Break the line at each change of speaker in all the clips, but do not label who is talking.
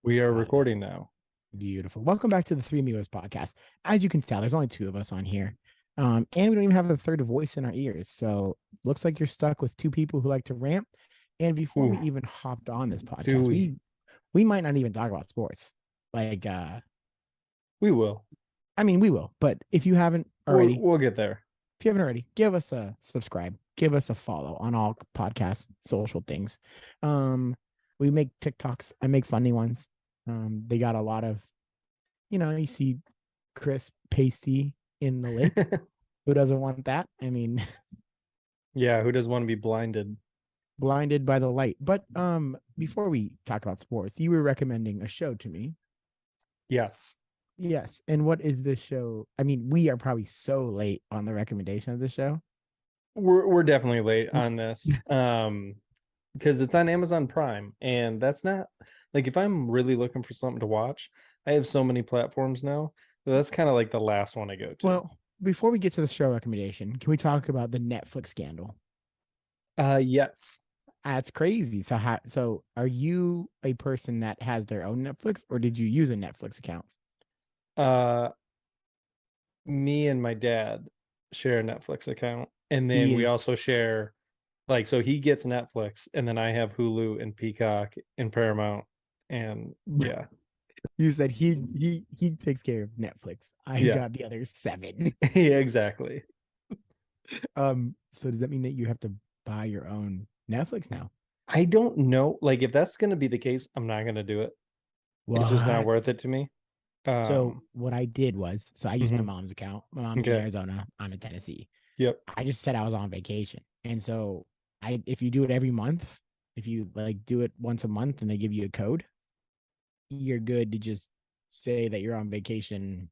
We are recording now.
Beautiful. Welcome back to the Three Amigos podcast. As you can tell, there's only two of us on here. And we don't even have a third voice in our ears. So looks like you're stuck with two people who like to rant. And before we
Ooh,
even hopped on this
do
podcast,
we?
we might not even talk about sports. Like
We will.
I mean we will, but if you haven't
We'll
already,
we'll get there.
give us a subscribe, give us a follow on all podcast social things. We make TikToks. I make funny ones. They got a lot of, you see crisp pasty in the link. Who doesn't want that? I mean,
Yeah, who does want to be blinded?
blinded by the light. But before we talk about sports, you were recommending a show to me.
Yes.
Yes. And what is this show? I mean, we are probably so late on the recommendation of the show.
We're definitely late on this. Because it's on Amazon Prime, and that's not like if I'm really looking for something to watch, I have so many platforms now. That's kind of like the last one I go to.
Well, before we get to the show recommendation, can we talk about the Netflix scandal?
Yes.
That's crazy. So are you a person that has their own Netflix, or did you use a Netflix account?
Uh Me and my dad share a Netflix account, and then
He
we
is
also share like so he gets Netflix, and then I have Hulu and Peacock and Paramount, and yeah,
You said he takes care of Netflix. I
yeah,
got the other seven.
yeah, exactly.
So does that mean that you have to buy your own Netflix now?
I don't know, like if that's gonna be the case, I'm not gonna do it. It's just not
What?
worth it to me.
So
Um,
what I did was, so I used my
mhm.
mom's account. My mom's in
Okay,
Arizona. I'm in Tennessee.
yep.
I just said I was on vacation, and so if you do it every month, if you like do it once a month, and they give you a code, you're good to just say that you're on vacation.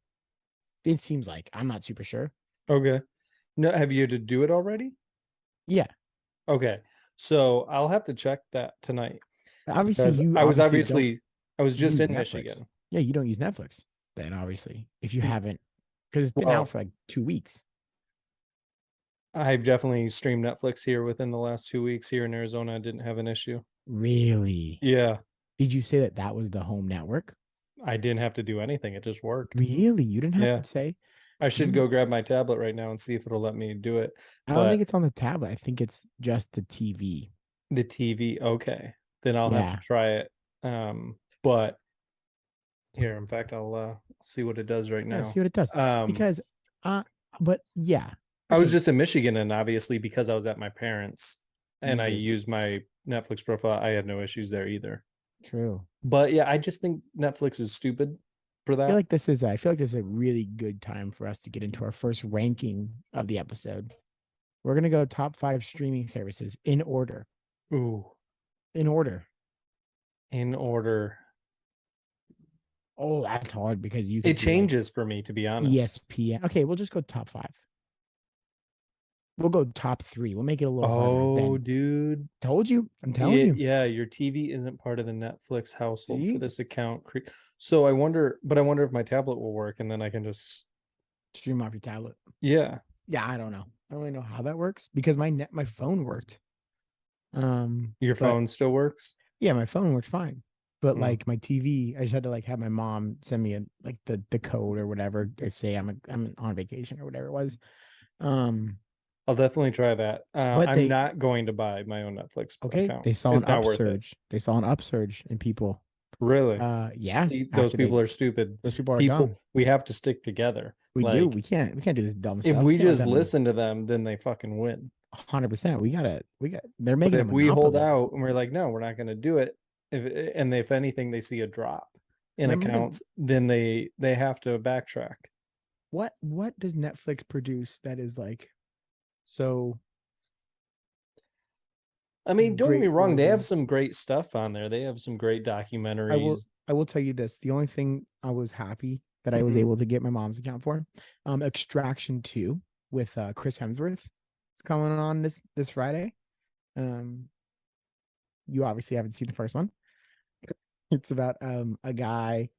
It seems like I'm not super sure.
Okay. No, have you to do it already?
Yeah,
Okay, so I'll have to check that tonight
obviously
because
you obviously don't
I was just
use
in
Netflix.
Michigan.
Yeah, you don't use Netflix then, obviously, if you
Mm,
haven't, because it's been out
well,
for like 2 weeks.
I've definitely streamed Netflix here within the last 2 weeks here in Arizona. I didn't have an issue.
Really?
Yeah,
Did you say that that was the home network?
I didn't have to do anything. It just worked.
Really? You didn't have
Yeah.
to say
I should
you.
go grab my tablet right now and see if it'll let me do it.
I don't think
But
it's on the tablet. I think it's just the TV.
the TV, okay. Then I'll have to
Yeah.
try it. But here, in fact, I'll see what it does right
Yeah.
now.
See what it does.
Um,
Because, uh, but yeah.
I was
Okay.
just in Michigan, and obviously because I was at my parents
You
and I
just
used my Netflix profile, I had no issues there either.
true.
But yeah, I just think Netflix is stupid for
I feel
that.
like this is. I feel like this is a really good time for us to get into our first ranking of the episode. We're gonna go top five streaming services in order.
Ooh,
In order.
in order.
Oh, that's hard because you
It
could do like
changes for me, to be honest.
ESPN. Okay, we'll just go top five. We'll go top three. We'll make it a little harder.
Oh,
Then
dude.
told you. I'm telling you.
Yeah, your TV isn't part of the Netflix household for
See,
this account. So I wonder if my tablet will work, and then I can just,
stream off your tablet.
yeah.
Yeah, I don't know. I don't really know how that works because my phone worked.
Your
But
phone still works?
yeah, my phone worked fine. But
Hmm.
like my TV, I just had to like have my mom send me a like the code or whatever, or say I'm on vacation or whatever it was. Um,
I'll definitely try that.
but
I'm
they
not going to buy my own Netflix
okay,
account.
they saw an
It's not worth it.
upsurge. They saw an upsurge in people.
Really.
Yeah,
See, those
after
people
they
are stupid.
those people are
People,
dumb.
we have to stick together.
We do.
Like,
We can't do this dumb
if
stuff. We
we
can't let
just
them
listen to them, then they fucking win.
100%. We got they're
But
making a
if we hold
monopoly.
out and we're like, no, we're not going to do it, if anything, they see a drop in
Remember
accounts, then they have to backtrack.
what does Netflix produce that is like so
I mean, don't get me
great
wrong, they have
worthy?
some great stuff on there. They have some great
I will
documentaries.
I will tell you this. The only thing I was happy that I was
Mhm.
able to get my mom's account for, Extraction 2 with Chris Hemsworth. It's coming on this Friday. Um, you obviously haven't seen the first one. It's about a guy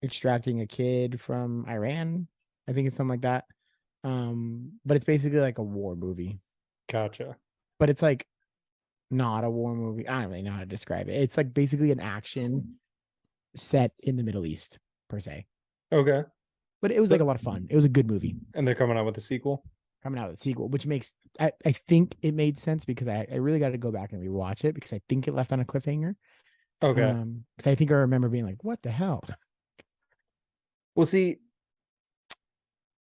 extracting a kid from Iran. I think it's something like that. But it's basically like a war movie.
Gotcha.
But it's like not a war movie. I don't really know how to describe it. It's like basically an action. set in the Middle East per se.
Okay.
But it was like
So,
a lot of fun. It was a good movie.
and they're coming out with a sequel.
Coming out with a sequel, which makes I think it made sense because I really got to go back and rewatch it because I think it left on a cliffhanger.
Okay.
Because I think I remember being like, "What the hell?"
Well, see,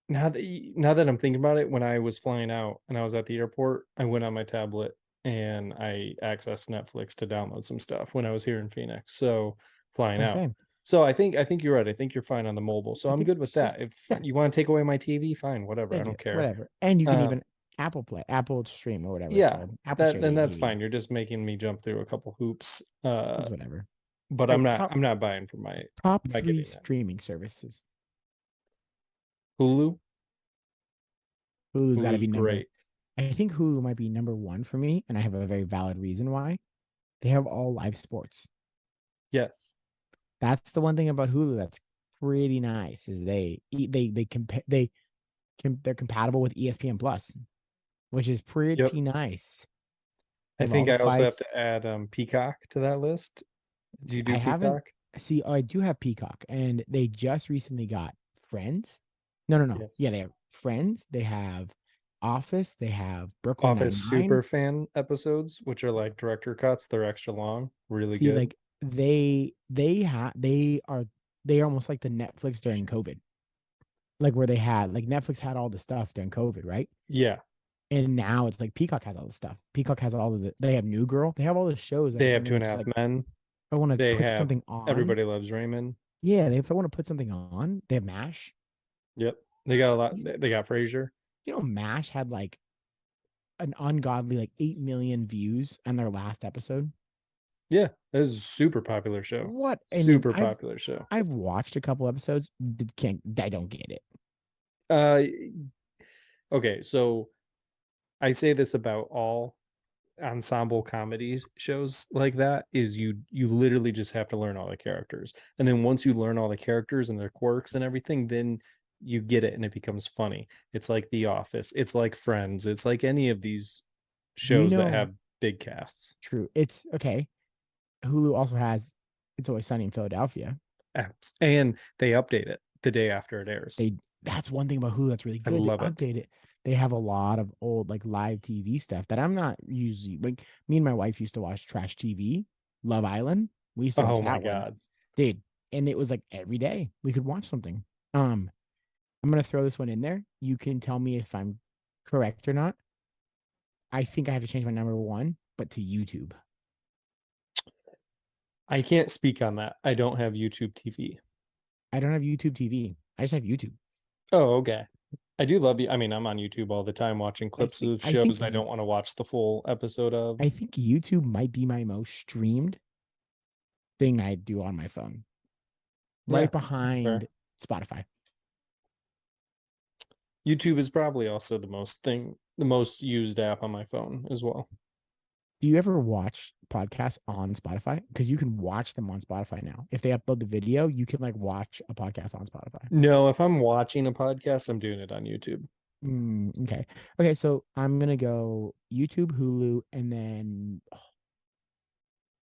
now that I'm thinking about it, when I was flying out and I was at the airport, I went on my tablet and I accessed Netflix to download some stuff when I was here in Phoenix. So flying
I'm
out.
saying.
So I think you're right. I think you're fine on the mobile. So
I
I'm
think
good with
it's just
that. If
yeah,
you want to take away my TV, fine, whatever. I
thank you,
don't care.
whatever. And you can
Um,
even Apple Stream or whatever it's
yeah,
called, Apple
that
Share
then that's
TV.
fine. You're just making me jump through a couple hoops.
It's whatever.
But
All
I'm
right,
not
top
I'm not buying for my
top
by
three
getting that.
streaming services.
Hulu.
Hulu's got to
Hulu's
be number.
great.
I think Hulu might be number one for me, and I have a very valid reason why. They have all live sports.
Yes.
That's the one thing about Hulu that's pretty nice is they're compatible with ESPN Plus, which is
Yep.
pretty nice. They
I
have all
think
the
I also have
fights.
to add Peacock to that list. Do you
I
do
haven't
Peacock?
see. Oh, I do have Peacock, and they just recently got Friends. No, no, no.
Yes.
Yeah, they have Friends. They have Office. They have Brooklyn
Office
Nine Nine.
super fan episodes, which are like director cuts. They're extra long, really
See,
good.
like they are almost like the Netflix during COVID, like where they had like Netflix had all the stuff during COVID, right?
Yeah.
And now it's like Peacock has all the stuff. Peacock has all of the. They have New Girl. They have all the shows that
They
if I'm
have Two
gonna
and a
just
Half
like if
Men.
I want to
They
put
have
something on,
Everybody Loves Raymond.
yeah, if I want to put something on, they have Mash.
Yep. They got a lot.
You,
They got Frasier.
you know, Mash had like an ungodly like 8 million views on their last episode.
Yeah. This is a super popular show.
What? And then
Super
I've
popular show.
I've watched a couple episodes. Can't I don't get it.
Uh okay, so I say this about all ensemble comedy shows like that is you literally just have to learn all the characters, and then once you learn all the characters and their quirks and everything, then you get it and it becomes funny. It's like The Office, it's like Friends, it's like any of these
Do you
shows that
know?
have big casts.
True. It's okay. Hulu also has It's Always Sunny in Philadelphia.
And they update it the day after it airs.
They That's one thing about Hulu that's really
I
good. They
love it.
update it. They have a lot of old like live TV stuff that I'm not usually like. Me and my wife used to watch trash TV, Love Island. We used to watch
Oh my
that one,
god.
dude, and it was like every day we could watch something. Um, I'm gonna throw this one in there. You can tell me if I'm correct or not. I think I have to change my number one, but to YouTube.
I can't speak on that. I don't have YouTube TV.
I don't have YouTube TV. I just have YouTube.
Oh, okay. I do love you. I mean, I'm on YouTube all the time watching
I
clips
think
of
I think
shows I don't want to watch the full episode of.
I think YouTube might be my most streamed thing I do on my phone,
Yeah,
right
that's fair.
behind Spotify.
YouTube is probably also the most used app on my phone as well.
Do you ever watch podcasts on Spotify? Because you can watch them on Spotify now. If they upload the video, you can like watch a podcast on Spotify.
No, if I'm watching a podcast, I'm doing it on YouTube.
Okay. Okay. So I'm gonna go YouTube, Hulu, and then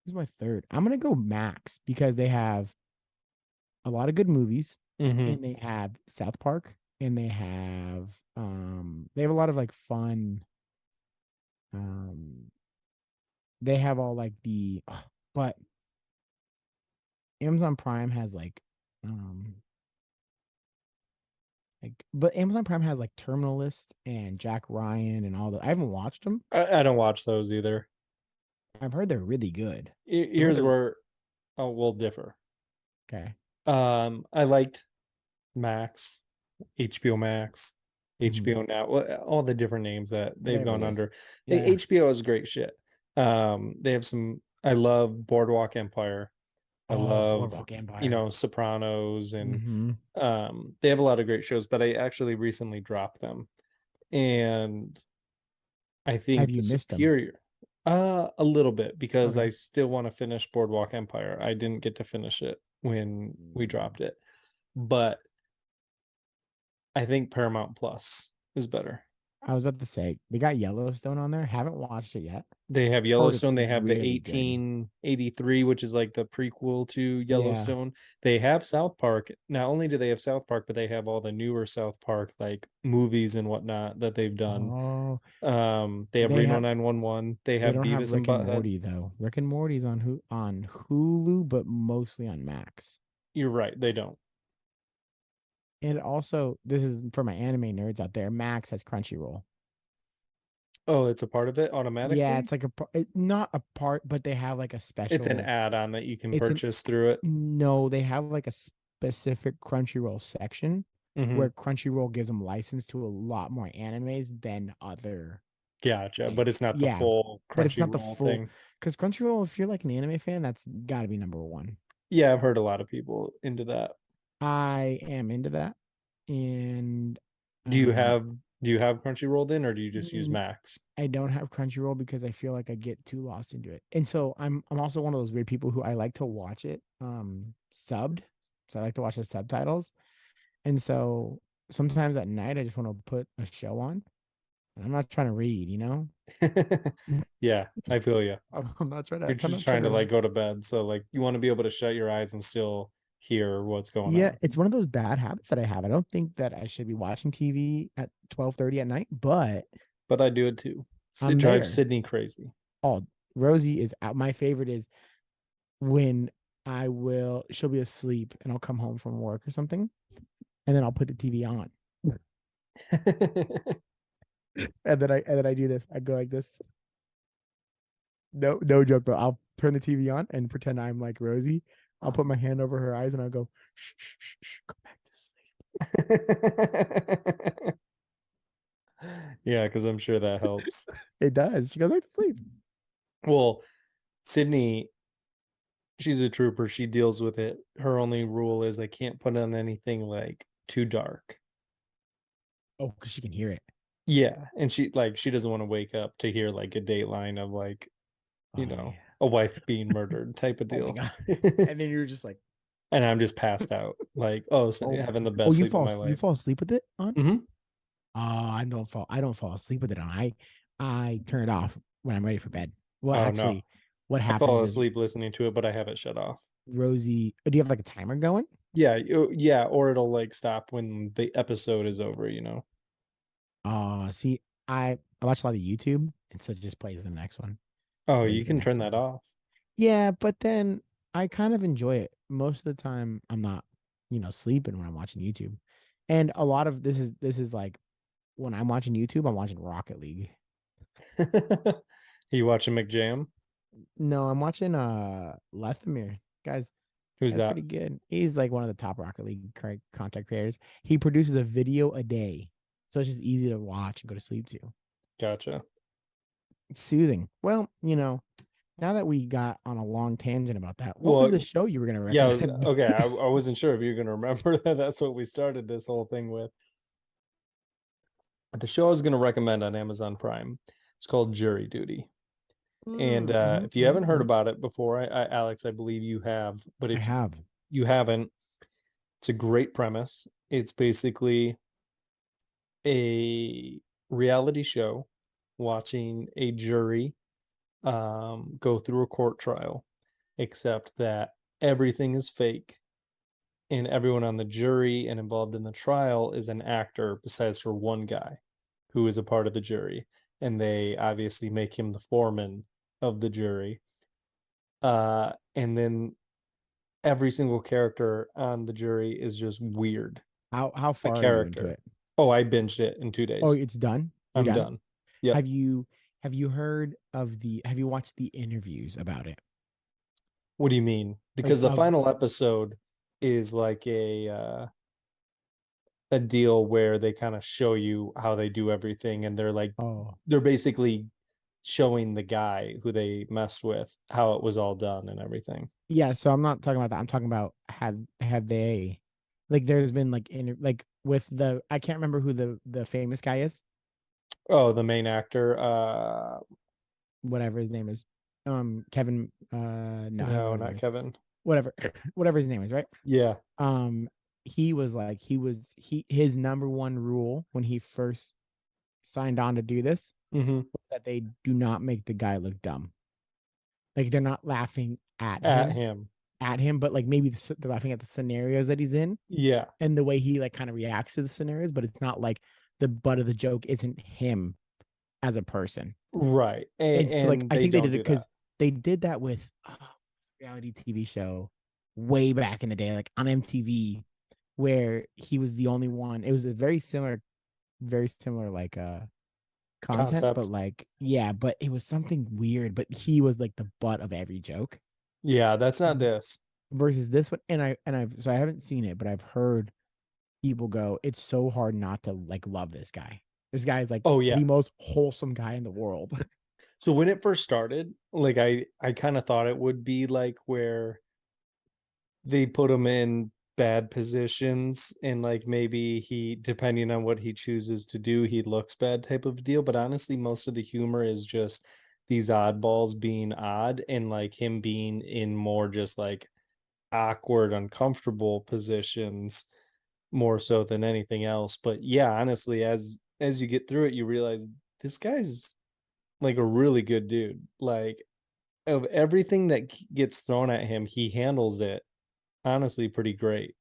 who's my third? I'm gonna go Max because they have a lot of good movies,
Mm-hmm.
and they have South Park, and they have a lot of like fun. Um, they have all like but Amazon Prime has um but Amazon Prime has like Terminal List and Jack Ryan and all that. I haven't watched them.
I don't watch those either.
I've heard they're really good. I've heard
Here's
they're
where we'll differ.
okay.
I liked Max, HBO Max,
Mhm.
HBO Now, all the different names that
They
they've
have a
gone
list.
under.
Yeah.
HBO is great shit. They have some. I love Boardwalk Empire. I
Oh,
love,
Boardwalk Empire.
Sopranos, and
Mm-hmm.
they have a lot of great shows. But I actually recently dropped them, and I
Have
think
you
the
missed them?
superior, a little bit because
Okay.
I still want to finish Boardwalk Empire. I didn't get to finish it when we
Mm.
dropped it, but I think Paramount Plus is better.
I was about to say they got Yellowstone on there. Haven't watched it yet.
They have
Heard it's
Yellowstone. They have the
really good.
1883, which is like the prequel to
Yeah.
Yellowstone. They have South Park. Not only do they have South Park, but they have all the newer South Park like movies and whatnot that they've done.
Oh,
They have
they
Reno
have
911. They
they
have
don't have
Beavis and
Rick and
Butthead.
Morty though. Rick and Morty's on Hulu, but mostly on Max.
You're right. They don't.
And also, this is for my anime nerds out there. Max has Crunchyroll.
Oh, it's a part of it
Yeah,
automatically.
it's like not a part, but they have like a
It's an
special.
add-on that you can
It's an
purchase through it.
No, they have like a specific Crunchyroll section
Hmm.
where Crunchyroll gives them license to a lot more animes than other.
Gotcha.
Like,
But it's not the
yeah,
full
but it's not the
Crunchyroll
full.
thing.
Because Crunchyroll, if you're like an anime fan, that's got to be number one.
Yeah, I've heard a lot of people into that.
I am into that, and
Do you
um,
have do you have Crunchyroll then, or do you just use
mm,
Max?
I don't have Crunchyroll because I feel like I get too lost into it. And so I'm also one of those weird people who I like to watch it subbed. So I like to watch the subtitles. And so sometimes at night I just want to put a show on. And I'm not trying to read, you know?
Yeah, I feel you.
I'm not trying to
You're
I'm
just
not trying
trying to
to
like go to bed, so like you want to be able to shut your eyes and still hear what's going
Yeah,
on.
it's one of those bad habits that I have. I don't think that I should be watching TV at 12:30 at night, but
But I do it too. It
I'm
drives
there.
Sydney crazy.
Oh, Rosie is out. My favorite is when she'll be asleep and I'll come home from work or something, and then I'll put the TV on. And then I do this. I go like this. No joke, bro. I'll turn the TV on and pretend I'm like Rosie. I'll put my hand over her eyes and I'll go, shh, shh, shh, shh, go back to sleep.
Yeah, because I'm sure that helps.
It does. She goes back to sleep.
Well, Sydney, she's a trooper. She deals with it. Her only rule is I can't put on anything like too dark.
Oh, because she can hear it.
Yeah, and she doesn't want to wake up to hear like a dateline of like,
Oh yeah.
a wife being murdered type of
Oh my
deal.
god. And then you're just like,
And I'm just passed out, like, oh, so
oh,
having the
oh,
best sleep of my
you
life.
fall asleep with it on?
Hmm.
I don't fall asleep with it on. I turn it off when I'm ready for bed. Well,
Oh no,
actually, what
I fall
happens is
asleep listening to it, but I have it shut off.
Rosie, do you have like a timer going?
Yeah, yeah, or it'll like stop when the episode is over.
See, I watch a lot of YouTube, and so it just plays the next one,
Oh, you
plays the
can
next
turn that
one.
off.
Yeah, but then I kind of enjoy it. Most of the time, I'm not, sleeping when I'm watching YouTube. And a lot of this is like when I'm watching YouTube, I'm watching Rocket League.
You watching McJam?
No, I'm watching Lethemir.
Who's
Guy's
that?
pretty good. He's like one of the top Rocket League content creators. He produces a video a day. So it's just easy to watch and go to sleep to.
Gotcha.
It's soothing. Well, now that we got on a long tangent about that, what was the
Well,
show you were going to
yeah,
recommend?
okay. I wasn't sure if you're gonna remember that. That's what we started this whole thing with. The show I was gonna recommend on Amazon Prime. It's called Jury Duty. And if you haven't heard
Mhm.
about it before, Alex, I believe you have. But
I
if
have.
you haven't, it's a great premise. It's basically a reality show watching a jury go through a court trial, except that everything is fake and everyone on the jury and involved in the trial is an actor besides for one guy who is a part of the jury, and they obviously make him the foreman of the jury. And then every single character on the jury is just weird.
How
A
far are you into
character.
it?
Oh, I binged it in two
Oh,
days.
it's done. You're
I'm
done.
done. Yep.
Have you watched the interviews about it?
What do you mean?
Like
Because the
of
final episode is like a deal where they kind of show you how they do everything, and
Oh,
they're basically showing the guy who they messed with how it was all done and everything.
yeah, so I'm not talking about that. I'm talking about have they like there's been like like with the I can't remember who the famous guy is,
Oh, the main actor,
whatever his name is. Kevin no, I don't know
no,
what his name
not
is.
Kevin.
Whatever. Whatever his name is, right?
Yeah.
Um he was like his number one rule when he first signed on to do this
Hmm.
was that they do not make the guy look dumb. Like they're not laughing
At him.
at him, but like maybe they're laughing at the scenarios that he's in
Yeah.
and the way he like kind of reacts to the scenarios, but it's not like the butt of the joke isn't him as a person.
Right.
And so like
And
I
they
think they
don't
did it
do that.
because they did that with reality TV show way back in the day, like on MTV, where he was the only one. It was a very similar like content, but
Concept.
like yeah, but it was something weird. But he was like the butt of every joke.
Yeah, that's not
Um,
this.
versus this one, and I haven't seen it, but I've heard people go, it's so hard not to like love this guy. This guy is like
Oh yeah.
the most wholesome guy in the world.
So when it first started, like I kind of thought it would be like where they put him in bad positions and like maybe he depending on what he chooses to do, he looks bad type of deal. But honestly, most of the humor is just these oddballs being odd and like him being in more just like awkward, uncomfortable positions more so than anything else. But yeah, honestly, as you get through it, you realize this guy's like a really good dude. Like of everything that gets thrown at him, he handles it honestly pretty great.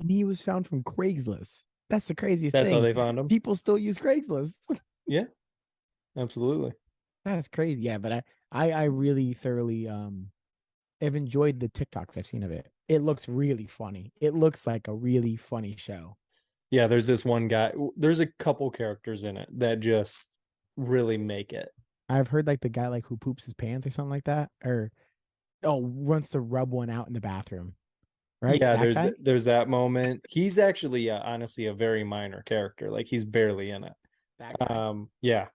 And he was found from Craigslist. That's the craziest
That's how
thing.
they found him.
People still use Craigslist.
Yeah, absolutely.
That's crazy. Yeah, but I really thoroughly have enjoyed the TikToks I've seen of it. It looks really funny. It looks like a really funny show.
Yeah, there's this one guy. There's a couple characters in it that just really make it.
I've heard like the guy like who poops his pants or something like that, or oh wants to rub one out in the bathroom, right?
Yeah,
That guy.
there's that moment. He's actually honestly a very minor character. Like he's barely in it.
That guy.
Yeah.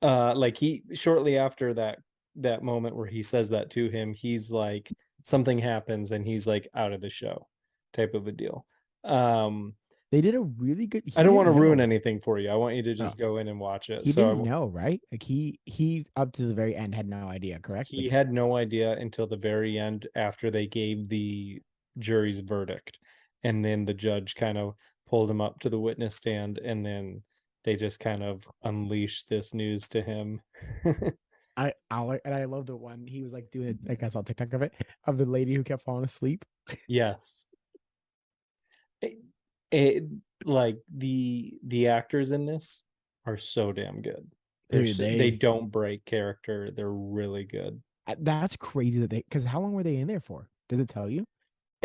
Like he shortly after that moment where he says that to him, he's like something happens and he's like out of the show type of a deal. Um
They did a really good.
I
He
don't want to
didn't
ruin
know.
anything for you. I want you to
Oh,
just go in and watch it.
he
So
didn't know, right? Like he up to the very end had no idea. Correct?
he
Like
had no idea until the very end after they gave the jury's verdict. And then the judge kind of pulled him up to the witness stand and then they just kind of unleashed this news to him.
I like, and I love the one he was like doing it. Like I saw TikTok of it of the lady who kept falling asleep.
Yes. It, it like the actors in this are so damn good.
Dude,
They don't break character. They're really good.
that's crazy that they because how long were they in there for? Does it tell you?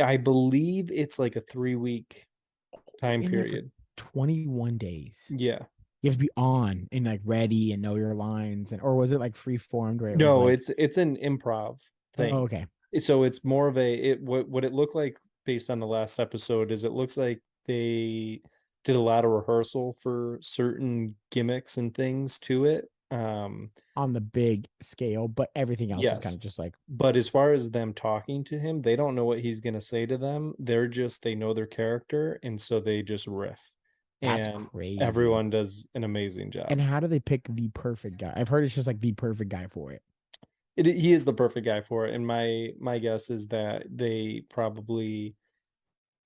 I believe it's like a 3 week
They're
time
in there for
period.
21 days.
Yeah.
You have to be on and like ready and know your lines, and or was it like free formed where it was
No,
like,
it's an improv
oh,
thing.
okay,
So it's more of a what it looked like based on the last episode is it looks like they did a lot of rehearsal for certain gimmicks and things to it.
on the big scale, but everything else is kind
Yes.
of just like
But as far as them talking to him, they don't know what he's going to say to them. They know their character. And so they just riff.
that's
And
crazy.
everyone does an amazing job.
And how do they pick the perfect guy? I've heard it's just like the perfect guy for it.
He is the perfect guy for it. And my guess is that they probably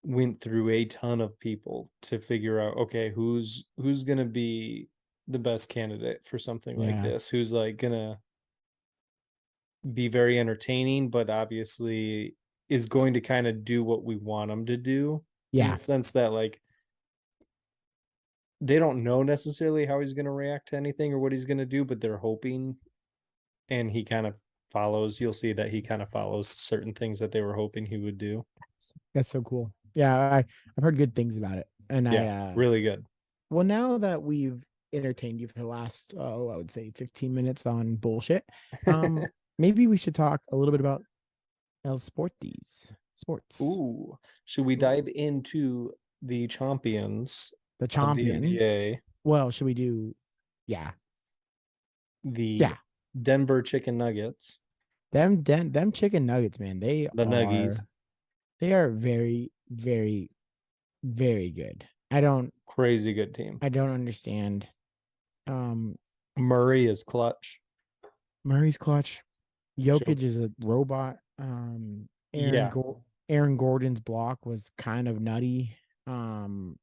went through a ton of people to figure out, okay, who's going to be the best candidate for something like
Yeah.
this? Who's like going to be very entertaining, but obviously is going to kind of do what we want them to do in the
Yeah.
sense that like they don't know necessarily how he's going to react to anything or what he's going to do, but they're hoping and he kind of follows. You'll see that he kind of follows certain things that they were hoping he would do.
That's so cool. Yeah, I've heard good things about it. And
Yeah, really good.
well, now that we've entertained you for the last, oh, I would say 15 minutes on bullshit, um, maybe we should talk a little bit about El Sporties, sports,
Ooh, should we dive into the champions
the
of the
champions.
NBA,
Well, should we do, yeah,
the
yeah,
Denver Chicken Nuggets,
them chicken nuggets, man,
the Nuggies,
they are very, very, very good.
crazy good team.
I don't understand. Um,
Murray is clutch.
Murray's clutch.
Joke.
Jokic is a robot.
Yeah,
Aaron Gordon's block was kind of nutty. Um,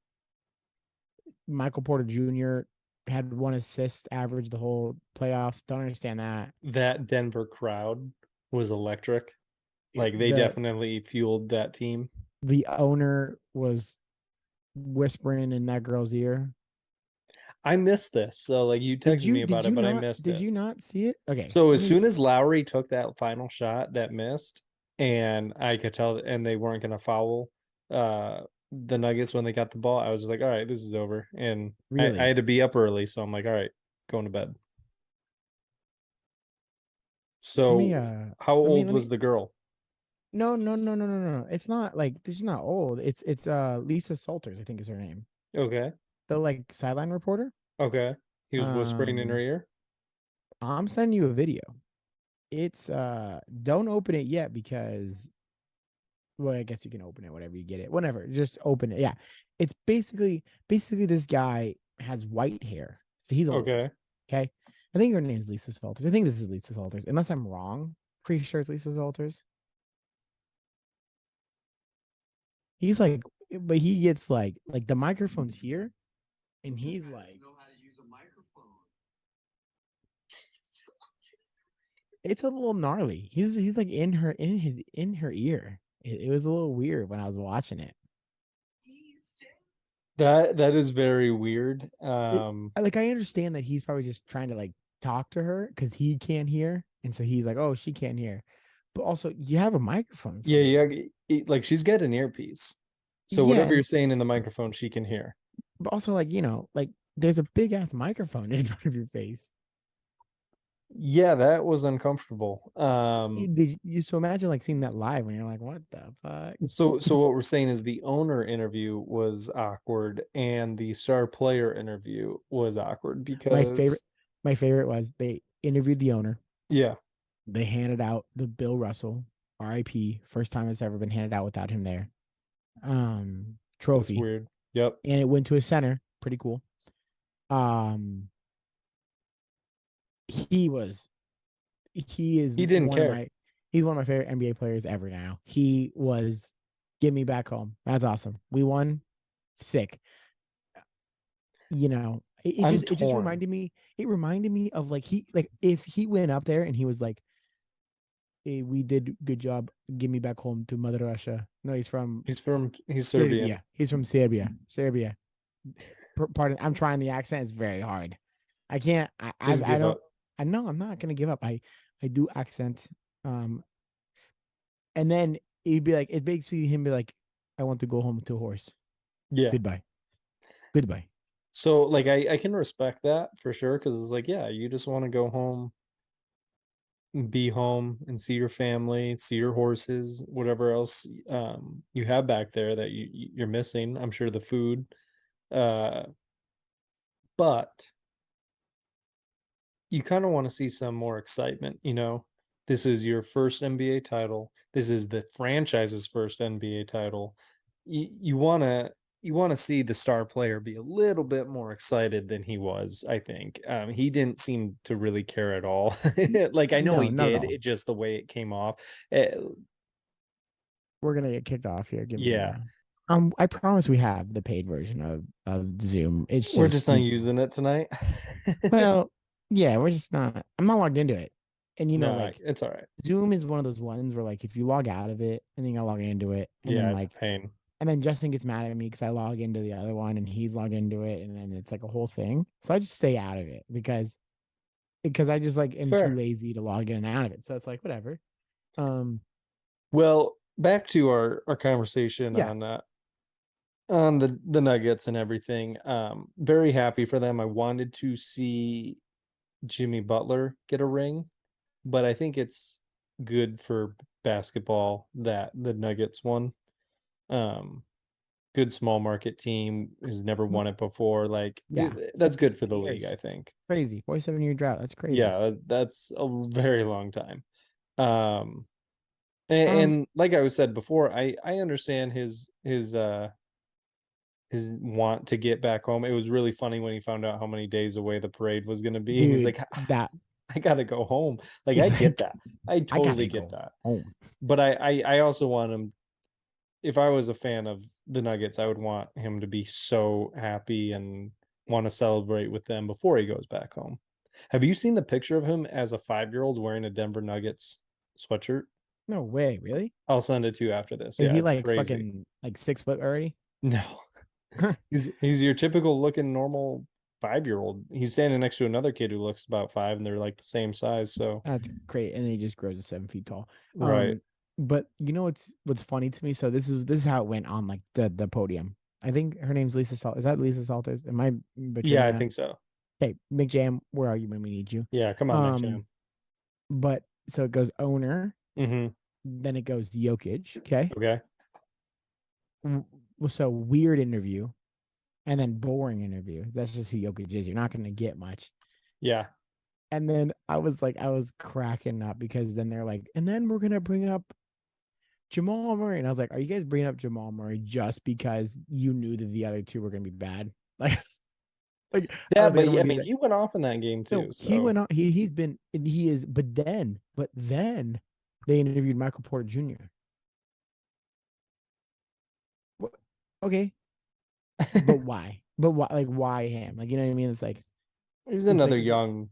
Michael Porter Jr. had 1 assist average the whole playoffs. Don't understand that.
That Denver crowd was electric. Like they
The
definitely fueled that team.
the owner was whispering in that girl's ear.
I missed this. So like you texted me about it, but I missed
Did
it.
you not see it? Okay,
So
let
as
me.
soon as Lowry took that final shot that missed, and I could tell, and they weren't going to foul the Nuggets when they got the ball, I was just like, all right, this is over. And I
Really?
had to be up early, so I'm like, all right, going to bed.
Let me
So how old
let me
was the girl?
no, no, no, no, no, no. It's not like she's not old. It's Lisa Salters, I think is her name.
Okay.
The like sideline reporter.
Okay. He was whispering in her
Um,
ear.
I'm sending you a video. It's don't open it yet because well, I guess you can open it whenever you get it. Whenever, just open it. Yeah. It's basically this guy has white hair. So he's old.
Okay.
Okay. I think her name's Lisa Salters. I think this is Lisa Salters. Unless I'm wrong. Pretty sure it's Lisa Salters. He's like, but he gets like the microphone's here, and he's like, it's a little gnarly. He's like in her ear. It was a little weird when I was watching it.
That is very weird.
Like I understand that he's probably just trying to like talk to her because he can't hear, and so he's like, oh, she can't hear. But also, you have a microphone in
Yeah,
front of you.
yeah, like she's got an earpiece. So
Yeah,
whatever you're
and
saying in the microphone, she can hear.
but also like like there's a big ass microphone in front of your face.
Yeah, that was uncomfortable.
So imagine like seeing that live when you're like, what the fuck?
So what we're saying is the owner interview was awkward and the star player interview was awkward
My
because
favorite, my favorite was they interviewed the owner.
yeah,
They handed out the Bill Russell RIP, first time it's ever been handed out without him there.
that's
Trophy,
weird. Yep.
and it went to his center. Pretty cool. Um, he was he is
He didn't
one of
care.
my he's one of my favorite NBA players ever now. He was get me back home. That's awesome. We won. Sick.
I'm
It just
torn.
reminded me. It reminded me of like if he went up there and he was like, hey, we did good job. Give me back home to Mother Russia. No,
He's Serbian.
Serbia. He's from Serbia. Serbia. Pardon. I'm trying the accent. It's very hard. I can't.
Just
I
give
don't.
up.
I know. I'm not gonna give up. I do accent. Um, and then he'd be like, it makes me him be like, I want to go home to a horse.
Yeah.
Goodbye. Goodbye.
So like I can respect that for sure because it's like, yeah, you just want to go home, be home and see your family, see your horses, whatever else you have back there that you're missing. I'm sure the food. Uh but you kind of want to see some more excitement, you know. This is your first NBA title. This is the franchise's first NBA title. You want to see the star player be a little bit more excited than he was, I think. He didn't seem to really care at all. Like I know he
No, not at
did,
all.
it just the way it came off. Uh,
We're gonna get kicked off here. Give me
yeah,
a. I promise we have the paid version of Zoom. It's
we're just
just
not
you.
using it tonight.
Well, yeah, we're just not. I'm not logged into it, and
No,
like
it's all right.
Zoom is one of those ones where like if you log out of it and then you log into it,
Yeah, it's a pain.
and then Justin gets mad at me because I log into the other one and he's logged into it, and then it's like a whole thing. So I just stay out of it because I just like
It's
am too
fair.
lazy to log in and out of it. So it's like whatever. Um,
Well, back to our conversation
yeah,
on the Nuggets and everything. Very happy for them. I wanted to see Jimmy Butler get a ring, but I think it's good for basketball that the Nuggets won. Um, Good small market team who's never won it before. Like
yeah,
that's good for
47
the league,
years,
I think.
crazy. 47-year drought. That's crazy.
Yeah, that's a very long time. Um,
Um,
and like I was said before, I understand his want to get back home. It was really funny when he found out how many days away the parade was going to be. He's
dude,
like,
that
I gotta go home. Like I
is
get
like
that. I
I
totally
gotta
get
go
that.
home.
But I also want him. If I was a fan of the Nuggets, I would want him to be so happy and want to celebrate with them before he goes back home. Have you seen the picture of him as a 5-year-old wearing a Denver Nuggets sweatshirt?
No way, really?
I'll send it to you after this.
Is
Yeah,
he
it's
like
crazy.
fucking like 6 foot already?
No, he's your typical looking normal 5-year-old. He's standing next to another kid who looks about 5, and they're like the same size. So
That's great. And then he just grows to 7 feet tall.
right,
But you know what's funny to me? So this is how it went on like the podium. I think her name's Lisa Salt. Is that Lisa Salters? Am I
yeah,
butchering
I
that?
think so.
Hey, Mick Jam, where are you when we need you?
Yeah, come on,
Um,
McJam.
but so it goes owner,
Mm-hmm.
then it goes Jokic. Okay.
Okay.
So weird interview, and then boring interview. That's just who Jokic is. You're not going to get much.
Yeah.
And then I was cracking up because then they're like, and then we're going to bring up Jamal Murray. And I was like, are you guys bringing up Jamal Murray just because you knew that the other two were going to be bad? Like I
Yeah,
was like, I
but
don't
yeah,
want
I
to
mean,
hear that.
he went off in that game
No,
too.
he
So
went on. He is. But then they interviewed Michael Porter Jr. What? Okay, but why? But why? Like why him? Like you know what I mean?
he's
It's
another
like it's
young,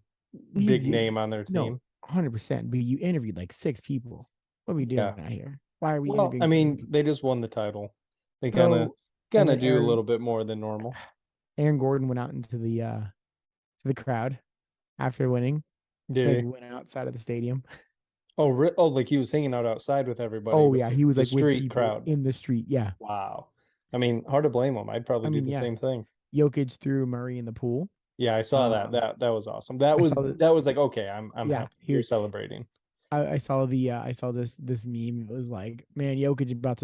big
he's
name on their
no
team.
100%. But you interviewed like 6 people. What are we
Yeah.
doing out here? Why are we
Well, I
interviewing so many
mean,
people?
they just won the title. They kind of
So and
kind
then
of do a little bit more than normal.
Aaron Gordon went out into the crowd after winning.
Did
Like
he?
went outside of the stadium.
Oh, like he was hanging out outside with everybody,
Oh
with
yeah, he was
the
like with
street
people
crowd.
in the street. Yeah,
Wow. I mean, hard to blame him. I'd probably
I
do
mean
the
yeah.
same thing.
Jokic threw Murray in the pool.
Yeah, I saw that.
Um,
That was awesome. That
I
was
saw
that was like, okay, I'm
yeah,
happy. You're celebrating.
I saw I saw this meme. It was like, man, Jokic about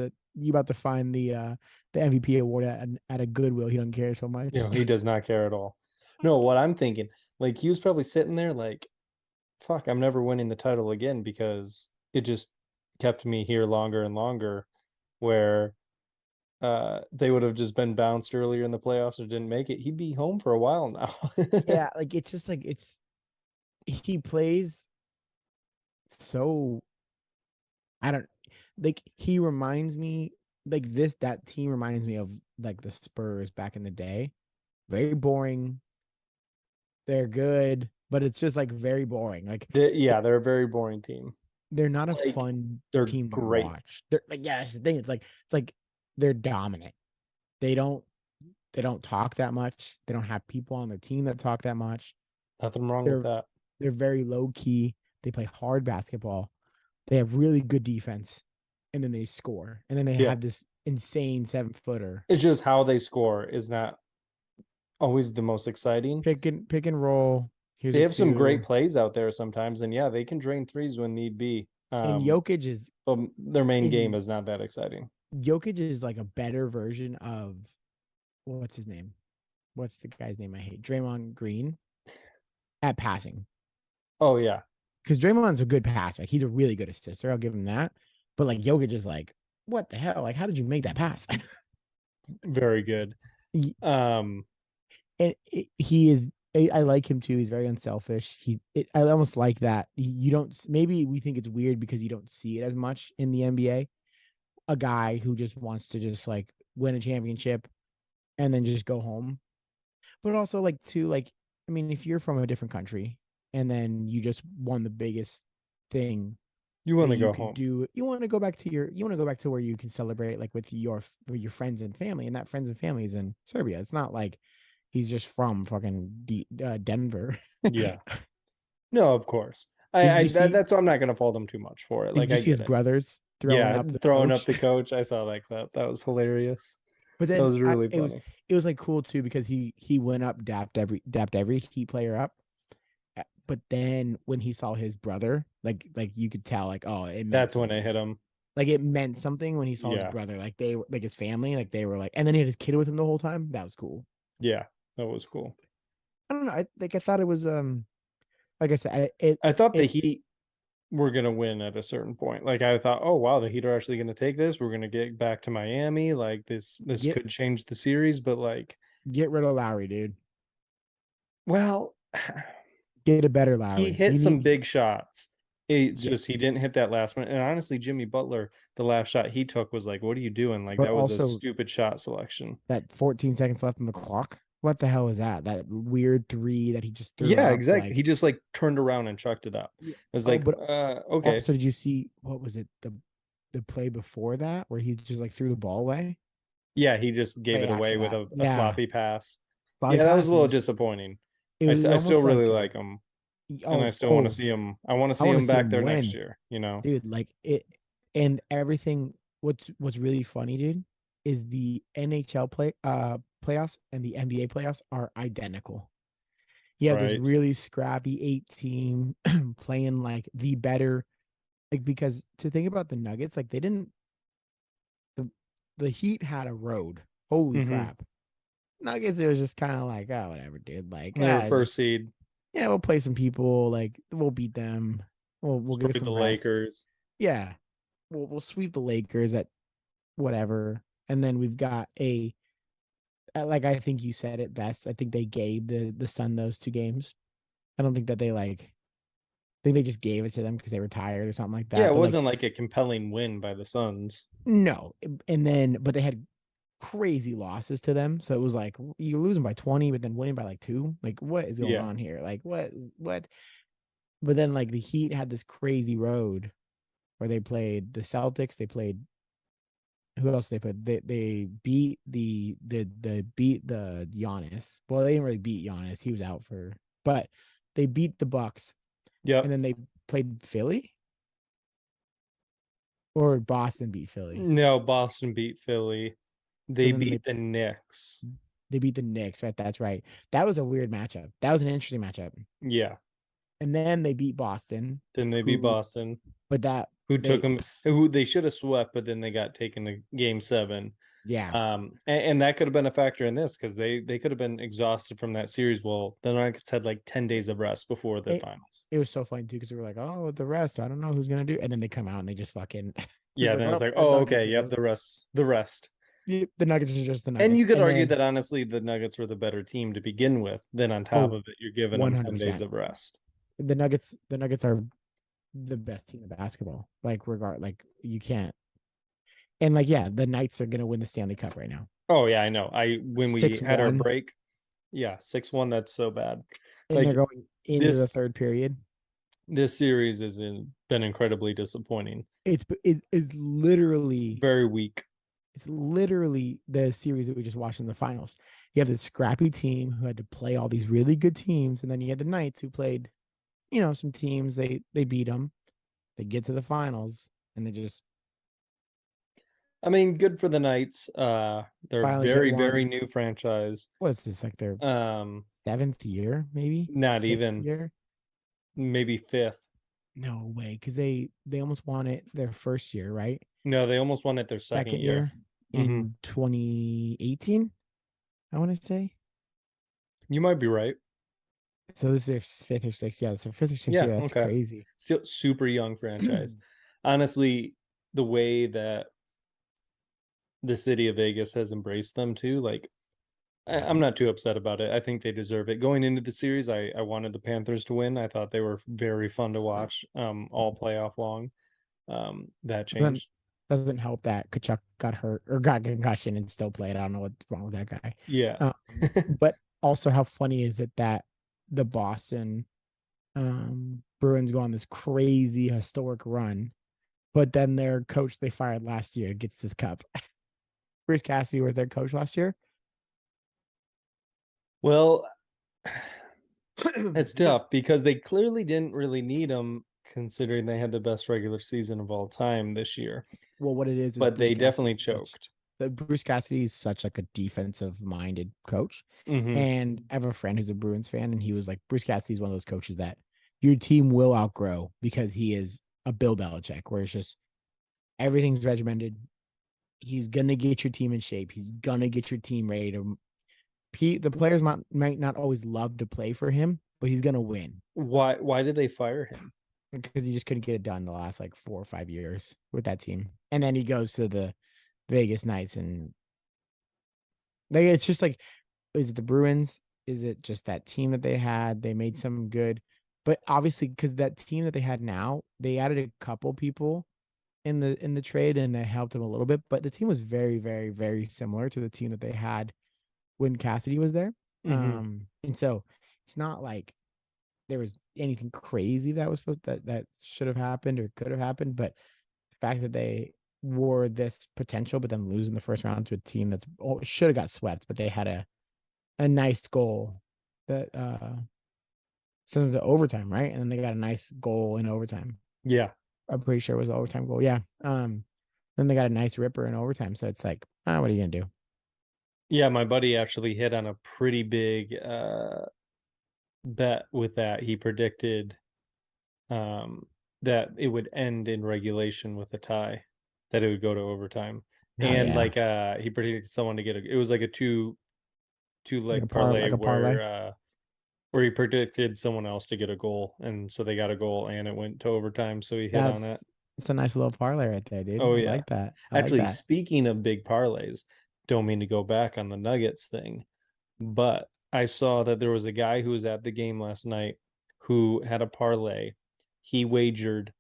to find the MVP award at a Goodwill. He don't care so
You
much.
know, he does not care at all. No, what I'm thinking, like he was probably sitting there like, fuck, I'm never winning the title again because it just kept me here longer and longer, where they would have just been bounced earlier in the playoffs or didn't make it. He'd be home for a while now.
Yeah, like it's just like he plays so I don't like he reminds me like that team reminds me of like the Spurs back in the day. Very boring. They're good, but it's just like very boring. Like
Yeah, they're a very boring team.
they're not a
Like
fun
they're
team to
great.
watch. They're like yeah, that's the thing. It's like they're dominant. They don't they don't talk that much. They don't have people on their team that talk that much.
Nothing wrong with
They're
that.
they're very low key. They play hard basketball. They have really good defense, and then they score. And then they
Yeah.
have this insane 7 footer.
It's just how they score is not always the most exciting.
Pick and roll. Here's
They
a
have some great
two.
plays out there sometimes, and yeah, they can drain threes when need be.
And Jokic is
But their main game
in
is not that exciting.
Jokic is like a better version of what's his name? What's the guy's name I hate? Draymond Green at passing.
Oh yeah,
Because Draymond's a good passer. He's a really good assister. I'll give him that. But like Jokic is like, what the hell? Like, how did you make that pass?
very good.
he,
Um,
and he is. I like him too. He's very unselfish. I almost like that. You don't. Maybe we think it's weird because you don't see it as much in the NBA. A guy who just wants to just like win a championship and then just go home. But also like too like I mean, if you're from a different country and then you just won the biggest thing
you
that
want to
you
go
could
home.
do. You want to go back to where you can celebrate like with your friends and family, and that friends and family is in Serbia. It's not like he's just from fucking Denver.
Yeah. No, of course.
Did you see?
That's why I'm not gonna fault him too much for it. Like
Did you
I
see his
get it.
brothers throwing
Yeah,
up the
throwing up
coach?
the coach. I saw that clip. That was hilarious.
But
That
then
was really
it was
funny.
like cool too because he went up, dapped every Heat player up. But then when he saw his brother, like you could tell, like oh, it meant
That's when it
something.
hit him.
Like it meant something when he saw his
Yeah.
brother. Like they were like his family, like they were like, and then he had his kid with him the whole time. That was cool.
Yeah. That was cool.
I don't know. I thought it was like I said, it
I thought the
it
Heat were gonna win at a certain point. Like I thought, oh wow, the Heat are actually gonna take this. We're gonna get back to Miami. Like this
get
could change the series, but like,
get rid of Lowry, dude.
well,
Get a better
he
Lowry.
hit
You
some
need
big shots. It's
yeah,
just he didn't hit that last one. And honestly, Jimmy Butler, the last shot he took was like, what are you doing? Like
but
that was a
also
stupid shot selection.
that 14 seconds left on the clock. what the hell was that? That weird three that he just threw
Yeah,
up.
exactly. He
Like,
just like turned around and chucked it up.
yeah.
It was
Oh,
like,
but
okay.
also, did you see what was it? The play before that where he just like threw the ball away?
Yeah, he just gave
Play
it
after
away with
that.
a
Yeah.
sloppy pass.
Sloppy
Yeah, that was
pass.
a little disappointing.
It was
I still
almost
really
like
like him, and I
oh
still want to
oh
see him. I want to
I
see
want to
him
see
back
him
there next
win,
year. You know,
dude. Like it, and everything. What's really funny, dude, is the NHL playoffs and the NBA playoffs are identical. You have this
right?
really scrappy 8 team playing like the better, like because to think about the Nuggets, like they didn't the the Heat had a road. Holy
Mm-hmm.
crap. Nuggets, it was just kind of like, oh, whatever, dude. Like,
They were first
just
seed,
yeah, we'll play some people. Like, we'll beat them. We'll get
sweep the
some rest.
Lakers.
Yeah, we'll sweep the Lakers at whatever, and then we've got like I think you said it best. I think they gave the Sun those 2 games. I don't think that they like. I think they just gave it to them because they were tired or something like
Yeah,
that.
it
But like,
wasn't like a compelling win by the Suns.
no. And then, but they had crazy losses to them. So it was like you're losing by 20, but then winning by like 2. Like, what is going
Yeah.
on here? Like, what? But then, like, the Heat had this crazy road where they played the Celtics. They played who else they played? They beat the beat the Giannis. Well, they didn't really beat Giannis. He was out for, but they beat the Bucks, and
Yep.
then they played Philly or Boston beat Philly.
No, Boston beat Philly.
So
They
then
beat the Knicks.
they beat the Knicks, right? That's right. That was a weird matchup. That was an interesting matchup.
Yeah.
And then they beat Boston,
Then they beat
who,
Boston,
but that
who took
they,
them, who they should have swept, but then they got taken to game 7.
yeah,
And that could have been a factor in this because they could have been exhausted from that series. Well, the Nuggets had like 10 days of rest before their
it
finals.
it was so funny too because they were like, oh, the rest, I don't know who's gonna do, and then they come out and they just fucking, it's
Yeah,
like,
then it's
oh,
like,
the
oh, okay,
Nuggets are
yep,
just
the rest.
the Nuggets are just the
And you
Nuggets,
could
and
argue
then
that honestly, the Nuggets were the better team to begin with. Then on top
oh,
of it, you're giving them 10 days
100%,
of rest.
the Nuggets are the best team in basketball. Like you can't, and like yeah, the Knights are gonna win the Stanley Cup right now,
Oh yeah, I know. I when we
six
had our
one,
break, yeah, 6-1. That's so bad.
and they're
Like
going into the
this
third period.
this series has been incredibly disappointing.
It's literally
Very weak.
It's literally the series that we just watched in the finals. You have this scrappy team who had to play all these really good teams, and then you had the Knights who played, some teams they beat them. They get to the finals, and they just
I mean, good for the Knights. They're a
finally get
very, very
one.
new franchise.
What is this, like their
Um,
7th year, maybe
not
sixth
even,
year?
maybe fifth.
No way, because they almost won it their first year, right?
No, they almost won it their second
Second
year.
year
Hmm.
in 2018, I want to say.
You might be right.
So this is their fifth or sixth. Yeah, so fifth or sixth
Yeah,
year. That's
okay.
crazy.
Still super young franchise. Honestly, the way that the city of Vegas has embraced them too, like I'm not too upset about it. I think they deserve it. Going into the series, I wanted the Panthers to win. I thought they were very fun to watch, all playoff long. That
Then
changed.
doesn't help that Kachuk got hurt or got concussion and still played. I don't know what's wrong with that guy.
Yeah.
But also, how funny is it that the Boston Bruins go on this crazy historic run, but then their coach they fired last year gets this cup. Bruce Cassidy was their coach last year.
Well, it's
He was
tough because they clearly didn't really need him considering they had the best regular season of all time this year.
well, what it is
But
Bruce
they
Cassidy
definitely
is such
choked.
that Bruce Cassidy is such like a defensive minded coach.
Hmm.
And I have a friend who's a Bruins fan, and he was like, Bruce Cassidy is one of those coaches that your team will outgrow because he is a Bill Belichick, where it's just everything's regimented. He's gonna get your team in shape. He's gonna get your team ready to. The players might not always love to play for him, but he's gonna win
Why did they fire him?
because he just couldn't get it done the last like 4 or 5 years with that team. And then he goes to the Vegas Knights, and like it's just like, is it the Bruins? Is it just that team that they had? They made some good, but obviously because that team that they had now, they added a couple people in the trade and that helped them a little bit. But the team was very, very, very similar to the team that they had when Cassidy was there.
Mm-hmm.
And so it's not like there was anything crazy that was supposed that should have happened or could have happened, but the fact that they wore this potential, but then losing the first round to a team that's should have got swept, but they had a nice goal that sent them to overtime, right? And then they got a nice goal in overtime.
Yeah.
I'm pretty sure it was an overtime goal. Yeah. Then they got a nice ripper in overtime. So it's like, what are you gonna do?
Yeah, my buddy actually hit on a pretty big bet with that. He predicted um, that it would end in regulation with a tie, that it would go to overtime.
Oh
And
yeah.
like he predicted someone to get it was like a two
Like a
leg parlay
like a parlay.
where he predicted someone else to get a goal, and so they got a goal and it went to overtime, so he hit on it.
That's it's a nice little parlay right there, dude.
Oh
I
yeah.
like that. I like
Actually,
that.
speaking of big parlays, don't mean to go back on the Nuggets thing, but I saw that there was a guy who was at the game last night who had a parlay. He wagered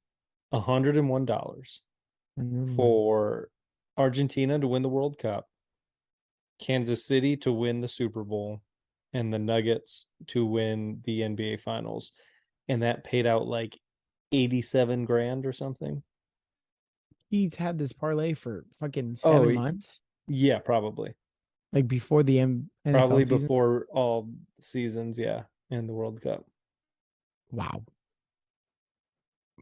$101
Mm.
for Argentina to win the World Cup, Kansas City to win the Super Bowl, and the Nuggets to win the NBA Finals. And that paid out like 87 grand or something.
He's had this parlay for fucking
Oh,
7 months,
yeah, probably.
like before the NFL
Probably
season.
before all seasons, yeah, and the World Cup.
Wow.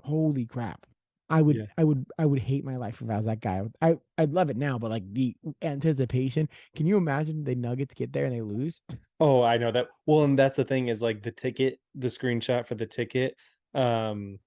Holy crap. I would hate my life if I was that guy. I'd love it now, but like the anticipation. Can you imagine the Nuggets get there and they lose?
Oh, I know that. Well, and that's the thing is like the screenshot for the ticket, um,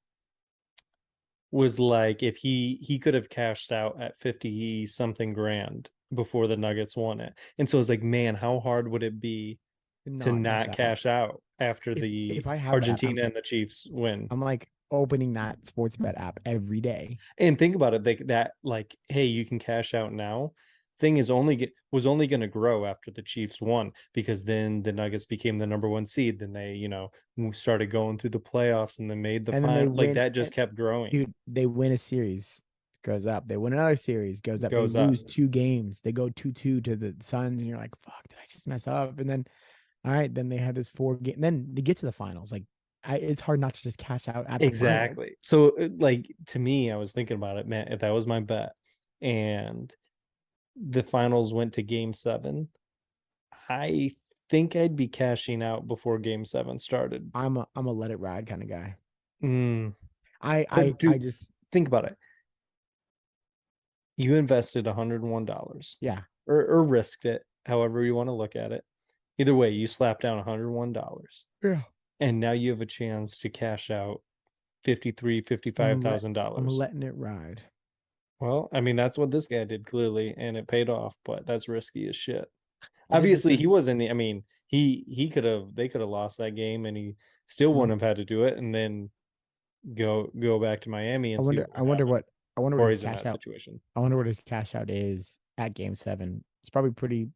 was like if he could have cashed out at 50 something grand before the Nuggets won it. And so it's like, man, how hard would it be to
Not cash
not
out.
cash out after
If
the
if I have that,
Argentina and the Chiefs win?
I'm like opening that sports bet app every day.
And think about it, that like, hey, you can cash out now. Thing is was only going to grow after the Chiefs won, because then the Nuggets became the number one seed. Then they, started going through the playoffs and then made the
And then they
final. Like
win
that just
and
kept growing.
dude, they win a series, goes up. They win another series, goes up. They
Goes up.
lose 2 games. They go 2-2 to the Suns, and you're like, fuck, did I just mess up? And then all right, then they have this 4 game. Then they get to the finals. Like, it's hard not to just cash out at the finals.
Exactly. So like to me, I was thinking about it, man, if that was my bet and the finals went to game 7, I think I'd be cashing out before game 7 started.
I'm a let it ride kind of guy.
Mm.
I I
But
I
dude,
just
think about it. You invested $101
yeah
or risked it, however you want to look at it. Either way, you slapped down $101
yeah.
and now you have a chance to cash out 53,
I'm let I'm
$55,000.
letting it ride.
Well, I mean, that's what this guy did clearly, and it paid off, but that's risky as shit.
I did this
Obviously,
with.
he wasn't, I mean, he could have, they could have lost that game and he still
Mhm.
wouldn't have had to do it and then go back to Miami
I
and see
wonder.
what
I
would
wonder
happen.
what. I wonder what
Or
his
he's in
cash
that
out.
situation.
I wonder what his cash out is at Game 7. It's probably pretty.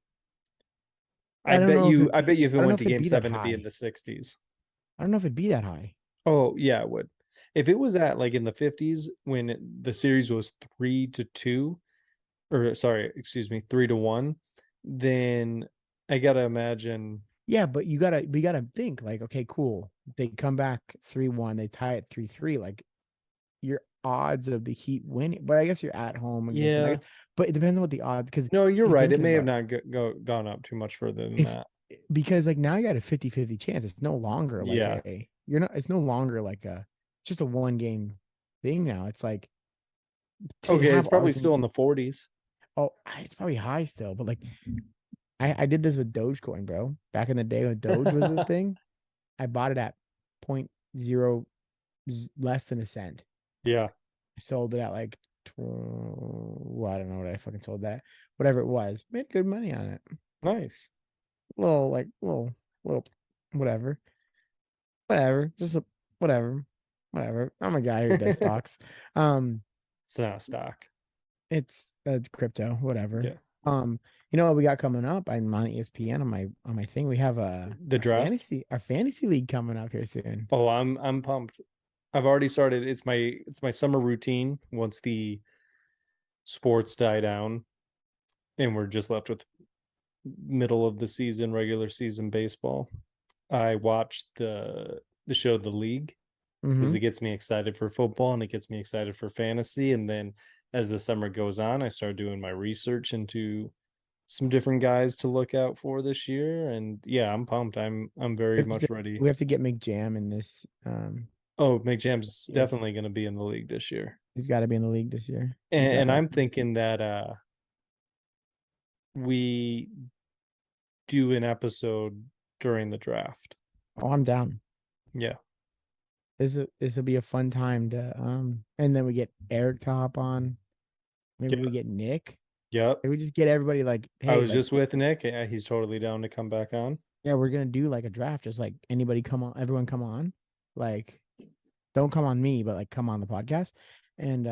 I
I don't
bet
know if
you,
it'd
I bet
be.
you if it
I don't know
went
if
to
it'd
game
be that
7, it'd be in
high.
the 60s.
I don't know if it'd be that high.
Oh, yeah, it would. If it was at like in the 50s when the series was 3-2, or sorry, excuse me, 3-1, then I gotta imagine.
Yeah, but we gotta think like, okay, cool. They come back 3-1. They tie it 3-3. Like your odds of the Heat winning, but I guess you're at home against the
Yeah,
Nuggets. But it depends on what the odds, because
no, you're
you're
right. It
thinking
may have
about
not gone up too much further than
if
that.
because like now you got a 50-50 chance. It's no longer like
Yeah.
you're not it's no longer like just a 1 game thing now. It's like to
Okay,
have
it's probably
odds of,
still in the 40s.
it's probably high still, but like I did this with Dogecoin, bro. Back in the day when Doge was a thing, I bought it at point zero less than a cent.
Yeah.
I sold it at like well, I don't know what I fucking sold that. Whatever it was, made good money on it.
Nice.
Little like little whatever. Whatever. Just a whatever. Whatever. I'm a guy who does
It's
stocks. Um,
not a stock.
it's crypto, whatever.
Yeah.
Um, you know what we got coming up? I'm on ESPN on my thing. We have
The draft.
our fantasy league coming up here soon.
Oh, I'm pumped. I've already started. It's my summer routine once the sports die down and we're just left with middle of the season, regular season baseball, I watched the show The League because
Mm-hmm.
it gets me excited for football and it gets me excited for fantasy. And then as the summer goes on, I start doing my research into some different guys to look out for this year. And yeah, I'm pumped. I'm very much ready.
We have to get McJam in this.
Oh, McJam's
Yeah,
definitely going to be in the league this year.
he's got to be in the league this year.
And
But
I'm thinking that we do an episode during the draft.
oh, I'm down.
Yeah.
This will be a fun time to and then we get Eric to hop on. Maybe we
Yeah.
get Nick.
Yep.
Maybe we just get everybody like,
I
hey,
was
like,
just with Nick. Yeah, he's totally down to come back on.
yeah, we're gonna do like a draft. Just like anybody come on, everyone come on. Like, don't come on me, but like come on the podcast. And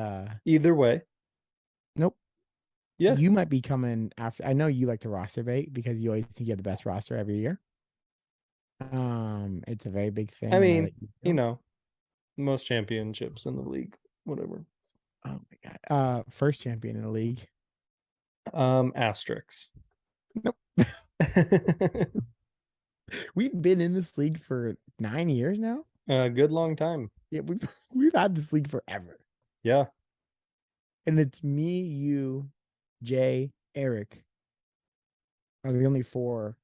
Either way.
nope.
Yeah.
You might be coming after. I know you like to roster bait because you always think you have the best roster every year. It's a very big
I
thing, and I
mean,
let you
you
know.
know, most championships in the league, whatever.
Oh my god. First champion in the league.
Asterisks.
Nope. We've been in this league for 9 years now.
A good long time.
Yeah, we've we've had this league forever.
Yeah.
And it's me, you, Jay, Eric are the only four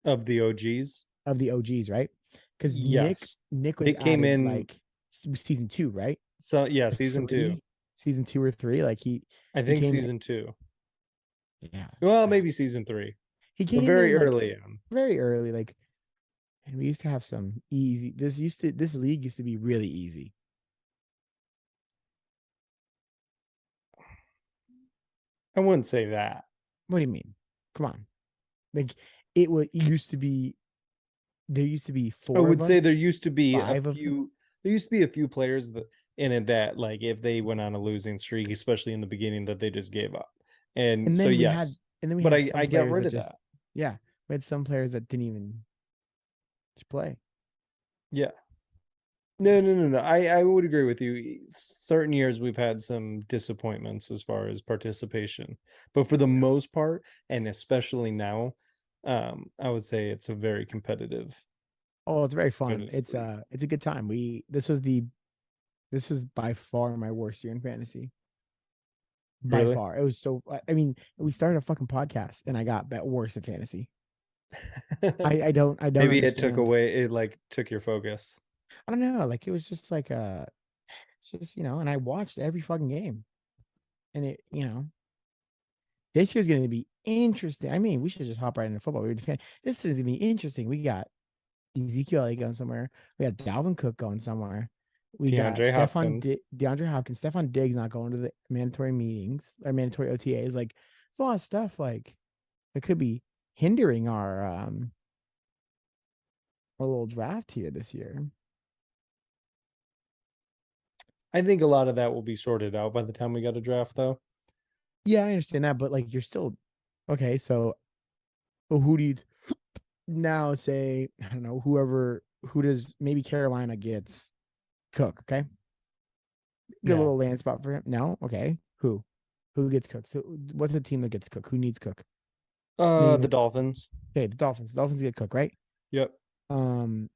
Of the OGs.
of the OGs, right? Because
Yes.
Nick was
Nick came
added
in.
like season 2, right?
So yeah,
Or
season two.
three, season 2 or 3. Like
I
he
think
came in.
season two.
Yeah.
Well, maybe season three,
He
but
came
very
in like
early on.
very early. Like, and we used to have some easy. This league used to be really easy.
I wouldn't say that.
What do you mean? Come on. Like it used to be there used to be
I
four of
would say there
us,
used to be a
5 of us.
few. There used to be a few players that in it that like if they went on a losing streak, especially in the beginning, that they just gave up. And
And
so
then we had
yes,
and then we
but
had
I
some
got
players
rid
that
of
just
that.
yeah, we had some players that didn't even play.
Yeah. No. I would agree with you. Certain years we've had some disappointments as far as participation, but for the most part, and especially now, I would say it's a very
Oh, it's very fun.
competitive league.
It's a good time. This was by far my worst year in fantasy. By
Really?
far. It was so I mean, we started a fucking podcast and I got bet worse in fantasy. I don't
Maybe it took
understand.
away. It like took your focus.
I don't know. Like it was just like it's just, and I watched every fucking game. And this year's gonna be interesting. I mean, we should just hop right into football. This is gonna be interesting. We got Ezekiel Elliott going somewhere. We got Dalvin Cook going somewhere. We got
DeAndre Hopkins.
DeAndre Hopkins, Stefan Diggs not going to the mandatory meetings or mandatory OTAs. Like it's a lot of stuff like that could be hindering our little draft here this year.
I think a lot of that will be sorted out by the time we got a draft, though.
Yeah, I understand that, but like you're still okay. So who do you now say? I don't know. Who does maybe Carolina gets Cook? Okay, good
Yeah.
little land spot for him. No, okay. Who gets Cook? So what's the team that gets Cook? Who needs Cook? Just name
The
it.
Dolphins.
Okay, the Dolphins. The Dolphins get Cook, right?
Yep.
Um,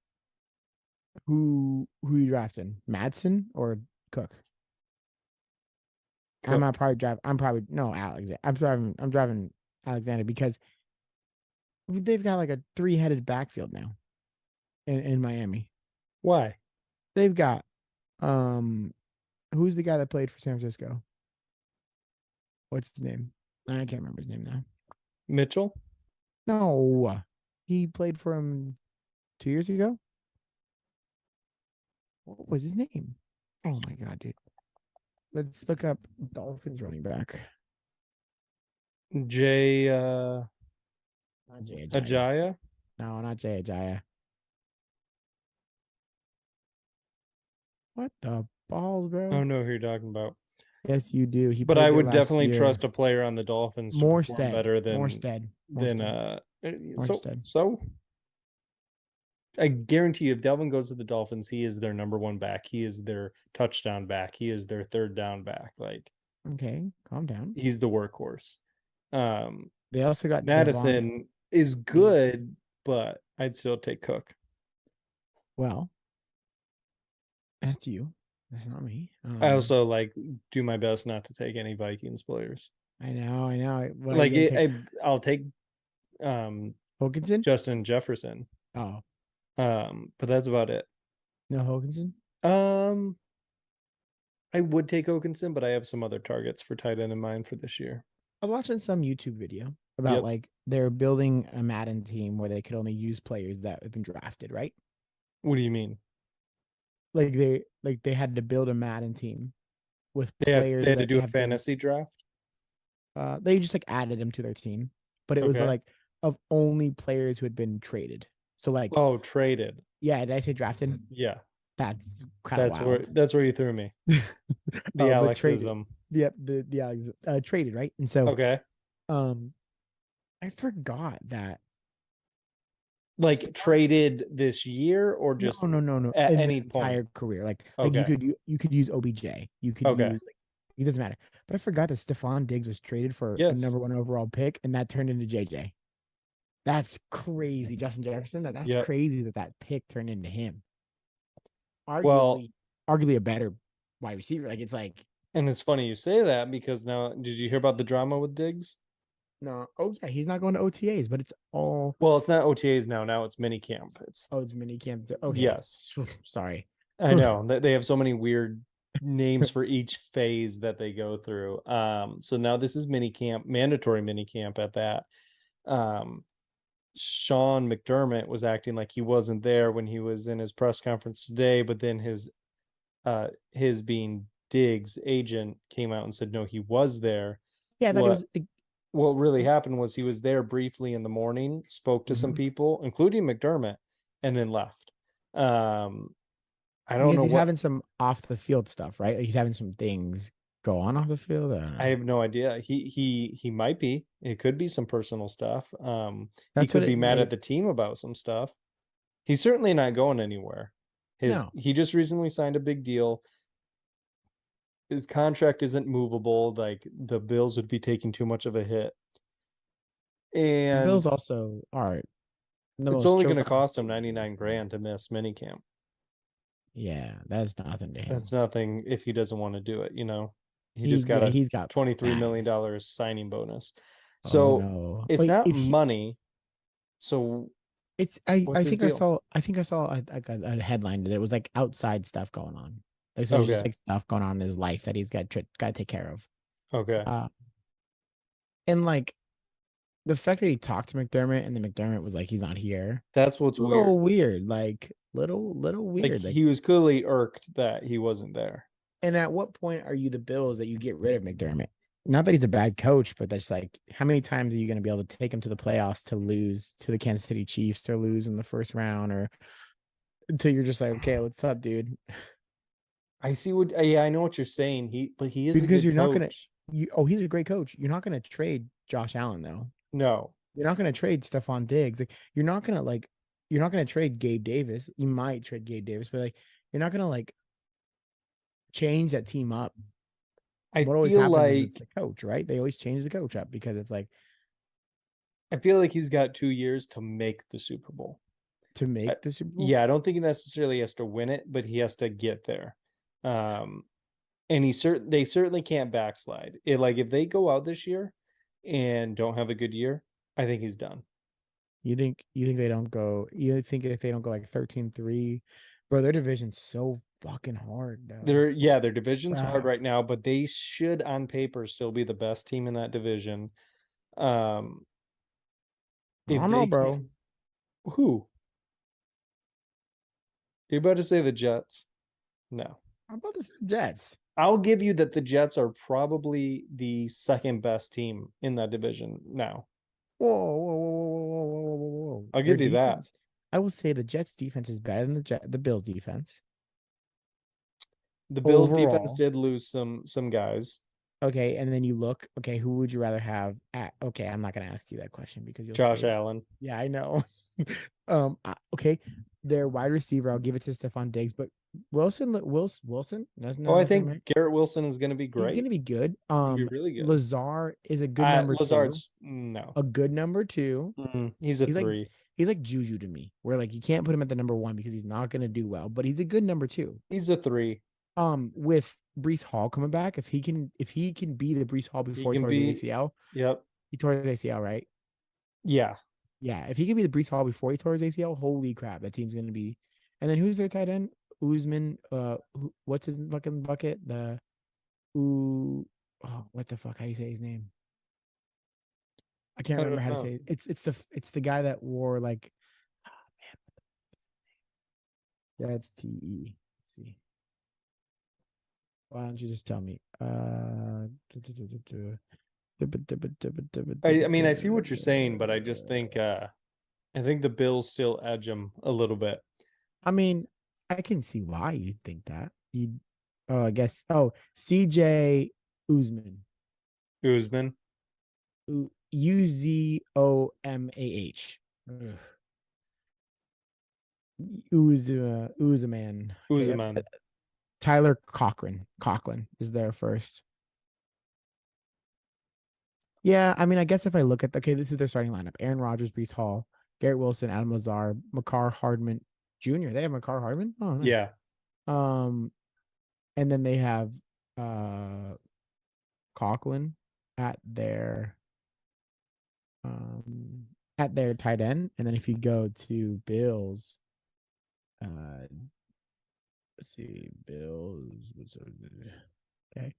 who you drafting? Madsen or Cook?
Cook.
I'm probably no Alexander. I'm driving Alexander because they've got like a three-headed backfield now in Miami.
Why?
They've got um who's the guy that played for San Francisco? What's his name? I can't remember his name now.
Mitchell.
No. He played for him 2 years ago. What was his name? Oh my god, dude. Let's look up Dolphins running back.
Jay
Not Jay Ajaya.
Ajaya.
No, not Jay Ajaya. What the balls,
I
bro?
don't know who you're talking about.
Yes, you do. He
But I
played there
would
last
definitely
year.
trust a player on the Dolphins to perform better
Morstead.
than
Morstead.
so
Morstead.
so I guarantee you if Delvin goes to the Dolphins, he is their number one back. He is their touchdown back. He is their third down back. Like
Okay, calm down.
he's the workhorse.
They also got Devon.
Madison is
They
good, but I'd still take Cook.
well, that's you. That's not me.
I also like do my best not to take any Vikings players.
I know, I know. Well, you
Like
gotta take
I'll take um
Hoganson.
Justin Jefferson.
Oh
But that's about it.
no, Hoganson.
Um, I would take Okinson, but I have some other targets for tight end in mind for this year.
I was watching some YouTube video about
Yep.
like they're building a Madden team where they could only use players that have been drafted, right?
What do you mean?
Like they had to build a Madden team with
They
players
had to
that
do a
have been
fantasy draft.
they just like added them to their team, but it was
Okay.
like of only players who had been traded. So like
Oh, traded.
yeah, did I say drafted?
Yeah.
That's kind of wild.
That's where you threw me. The
But traded.
Alexism.
Yep, traded, right? And so
Okay.
um I forgot that
Like
Stephon
traded this year or
no,
just
no, no, no.
at
In their
any point.
entire career, like
Okay.
you could use OBJ, you could
Okay.
use like it doesn't matter. But I forgot that Stephon Diggs was traded for a
Yes.
number one overall pick, and that turned into JJ. That's crazy, Justin Jefferson. That's
Yep.
crazy that pick turned into him.
Well,
Arguably a better wide receiver. Like it's like
and it's funny you say that because now, did you hear about the drama with Diggs?
no, oh yeah, he's not going to OTAs, but it's all
Well, it's not OTAs now. Now it's mini camp. It's
oh, it's mini camp. Okay,
yes.
sorry.
I know that they have so many weird names for each phase that they go through. So now this is mini camp, mandatory mini camp at that. Um, Sean McDermott was acting like he wasn't there when he was in his press conference today, but then his being Diggs agent came out and said no, he was there.
Yeah, I thought it
What
was.
what really happened was he was there briefly in the morning, spoke to some
Mhm.
people, including McDermott, and then left. Um, I don't
Because
know
he's
what
having some off the field stuff, right? Like he's having some things go on off the field. I don't
I
know.
have no idea. He might be. It could be some personal stuff. He
That's what
could be
it
mad at
like.
the team about some stuff. He's certainly not going anywhere. His
No,
he just recently signed a big deal. His contract isn't movable. Like the Bills would be taking too much of a hit.
the
And
Bills also are the
it's
most
only going to
choke artist
cost him
team in the
99
NFL.
grand to miss minicamp.
Yeah, that's nothing to
That's
him.
nothing if he doesn't want to do it, you know. He
He
just got
yeah,
a
he's got
$23
bags.
million signing bonus.
Oh
So
no.
it's
Wait,
not
if he
money. So
it's
what's his deal?
I think I saw a headline that it was like outside stuff going on. Like so there's just
Okay.
like stuff going on in his life that he's got to take care of.
Okay.
Uh and like the fact that he talked to McDermott and then McDermott was like he's not here.
That's what's
A little
weird.
weird, like little
Like
weird. Like
he was clearly irked that he wasn't there.
and at what point are you the Bills that you get rid of McDermott? Not that he's a bad coach, but that's like how many times are you going to be able to take him to the playoffs to lose to the Kansas City Chiefs to lose in the first round or until you're just like, okay, what's up, dude?
I see what yeah, I know what you're saying. But he is a
Because
good
you're not gonna
coach.
he's a great coach. You're not gonna trade Josh Allen though.
No.
You're not gonna trade Stephon Diggs. Like you're not gonna trade Gabe Davis. You might trade Gabe Davis, but like you're not gonna like change that team up.
I
What always
feel
happens is it's
like
the coach, right? They always change the coach up because it's like
I feel like he's got 2 years to make the Super Bowl.
to
I,
make the Super Bowl.
yeah, I don't think he necessarily has to win it, but he has to get there. Um, and they certainly can't backslide. Like if they go out this year and don't have a good year, I think he's done.
You think they don't go you think if they don't go like 13-3, bro, their division's so fucking hard though.
Their division's hard
Wow.
right now, but they should on paper still be the best team in that division. Um,
I
if
don't know,
they
bro.
can, who you're about to say the Jets? No,
I'm about to say Jets.
I'll give you that the Jets are probably the second best team in that division now.
Whoa, whoa, whoa, whoa, whoa, whoa, whoa, whoa.
I'll
Their
give you that.
defense. I will say the Jets defense is better than the Bills defense
The Bills defense
overall.
did lose some guys.
Okay, and then you look, okay, who would you rather have at okay, I'm not gonna ask you that question because you'll
Josh
say,
Allen.
yeah, I know. Okay, their wide receiver, I'll give it to Stephon Diggs, but Wilson. That's
Oh,
not
I
his name,
think
right?
Garrett Wilson is going to be
He's gonna
great.
be good.
He'll be really good.
Lazar is a good number two.
Lazard's no.
A good number two.
He's a
He's like
three.
he's like Juju to me, where like you can't put him at the number one because he's not gonna do well, but he's a good number two.
He's a three.
With Brees Hall coming back, if he can be the Brees Hall
He
before he
can
tore his
be.
ACL,
Yep.
he tore his ACL, right?
Yeah.
Yeah, if he can be the Brees Hall before he tore his ACL, holy crap, that team's gonna be. And then who's their tight end? Uzman. What's his fucking bucket? Ooh, oh, what the fuck? How do you say his name? I can't
I
remember
don't
how to
know.
say it. It's the guy that wore like. Oh, man, that's TE. Let's see. Why don't you just tell me?
I mean, I see what you're saying, but I just think I think the Bills still edge him a little bit.
I mean, I can see why you think that. I guess. Oh, CJ Uzman.
Usman.
Uzomah. Uzaman. Okay, yep.
Uzman.
Tyler Cochran. Coughlin is there first. Yeah, I mean, I guess if I look at okay, this is their starting lineup: Aaron Rodgers, Brees Hall, Garrett Wilson, Adam Lazar, McCarr Hardman Jr. They have McCarr Hardman. Oh, nice.
Yeah.
Um, and then they have uh Coughlin at their um at their tight end, and then if you go to Bills, uh, let's see, Bills. Okay,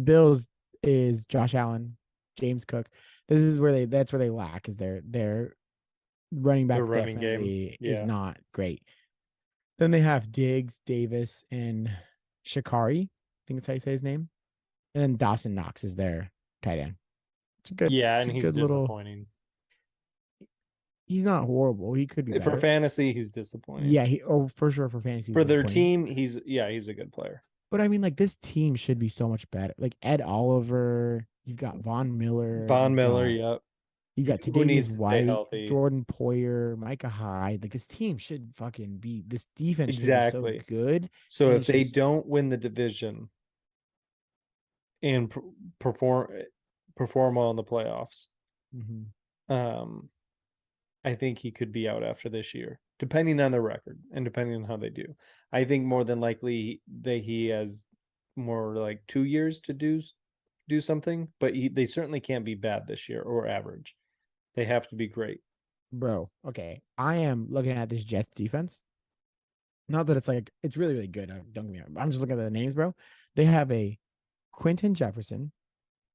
Bills is Josh Allen, James Cook. That's where they lack is their running
The
back
running game.
definitely is
Yeah.
not great. Then they have Diggs, Davis, and Shakari. I think that's how you say his name. And then Dawson Knox is their tight end.
Yeah,
It's
and
a
he's
good little.
disappointing.
He's not horrible. He could be
For
better.
fantasy, he's disappointing.
Yeah, for sure for fantasy he's
For their
disappointing.
team, he's a good player.
But I mean, like this team should be so much better. Like Ed Oliver, you've got Von Miller,
Von Miller, yep.
you got
Who
Tre'Davious
needs to stay
White,
healthy?
Jordan Poyer, Micah Hyde. Like this team should fucking be. This defense should be so
Exactly.
good,
So
and
if
it's
they
just.
don't win the division and perform well in the playoffs,
Mhm.
um, I think he could be out after this year, depending on the record and depending on how they do. I think more than likely that he has more like 2 years to do something, but they certainly can't be bad this year or average. They have to be great.
Bro, okay. I am looking at this Jets defense. Not that it's like it's really, really good. Don't get me wrong. I'm just looking at the names, bro. They have a Quentin Jefferson,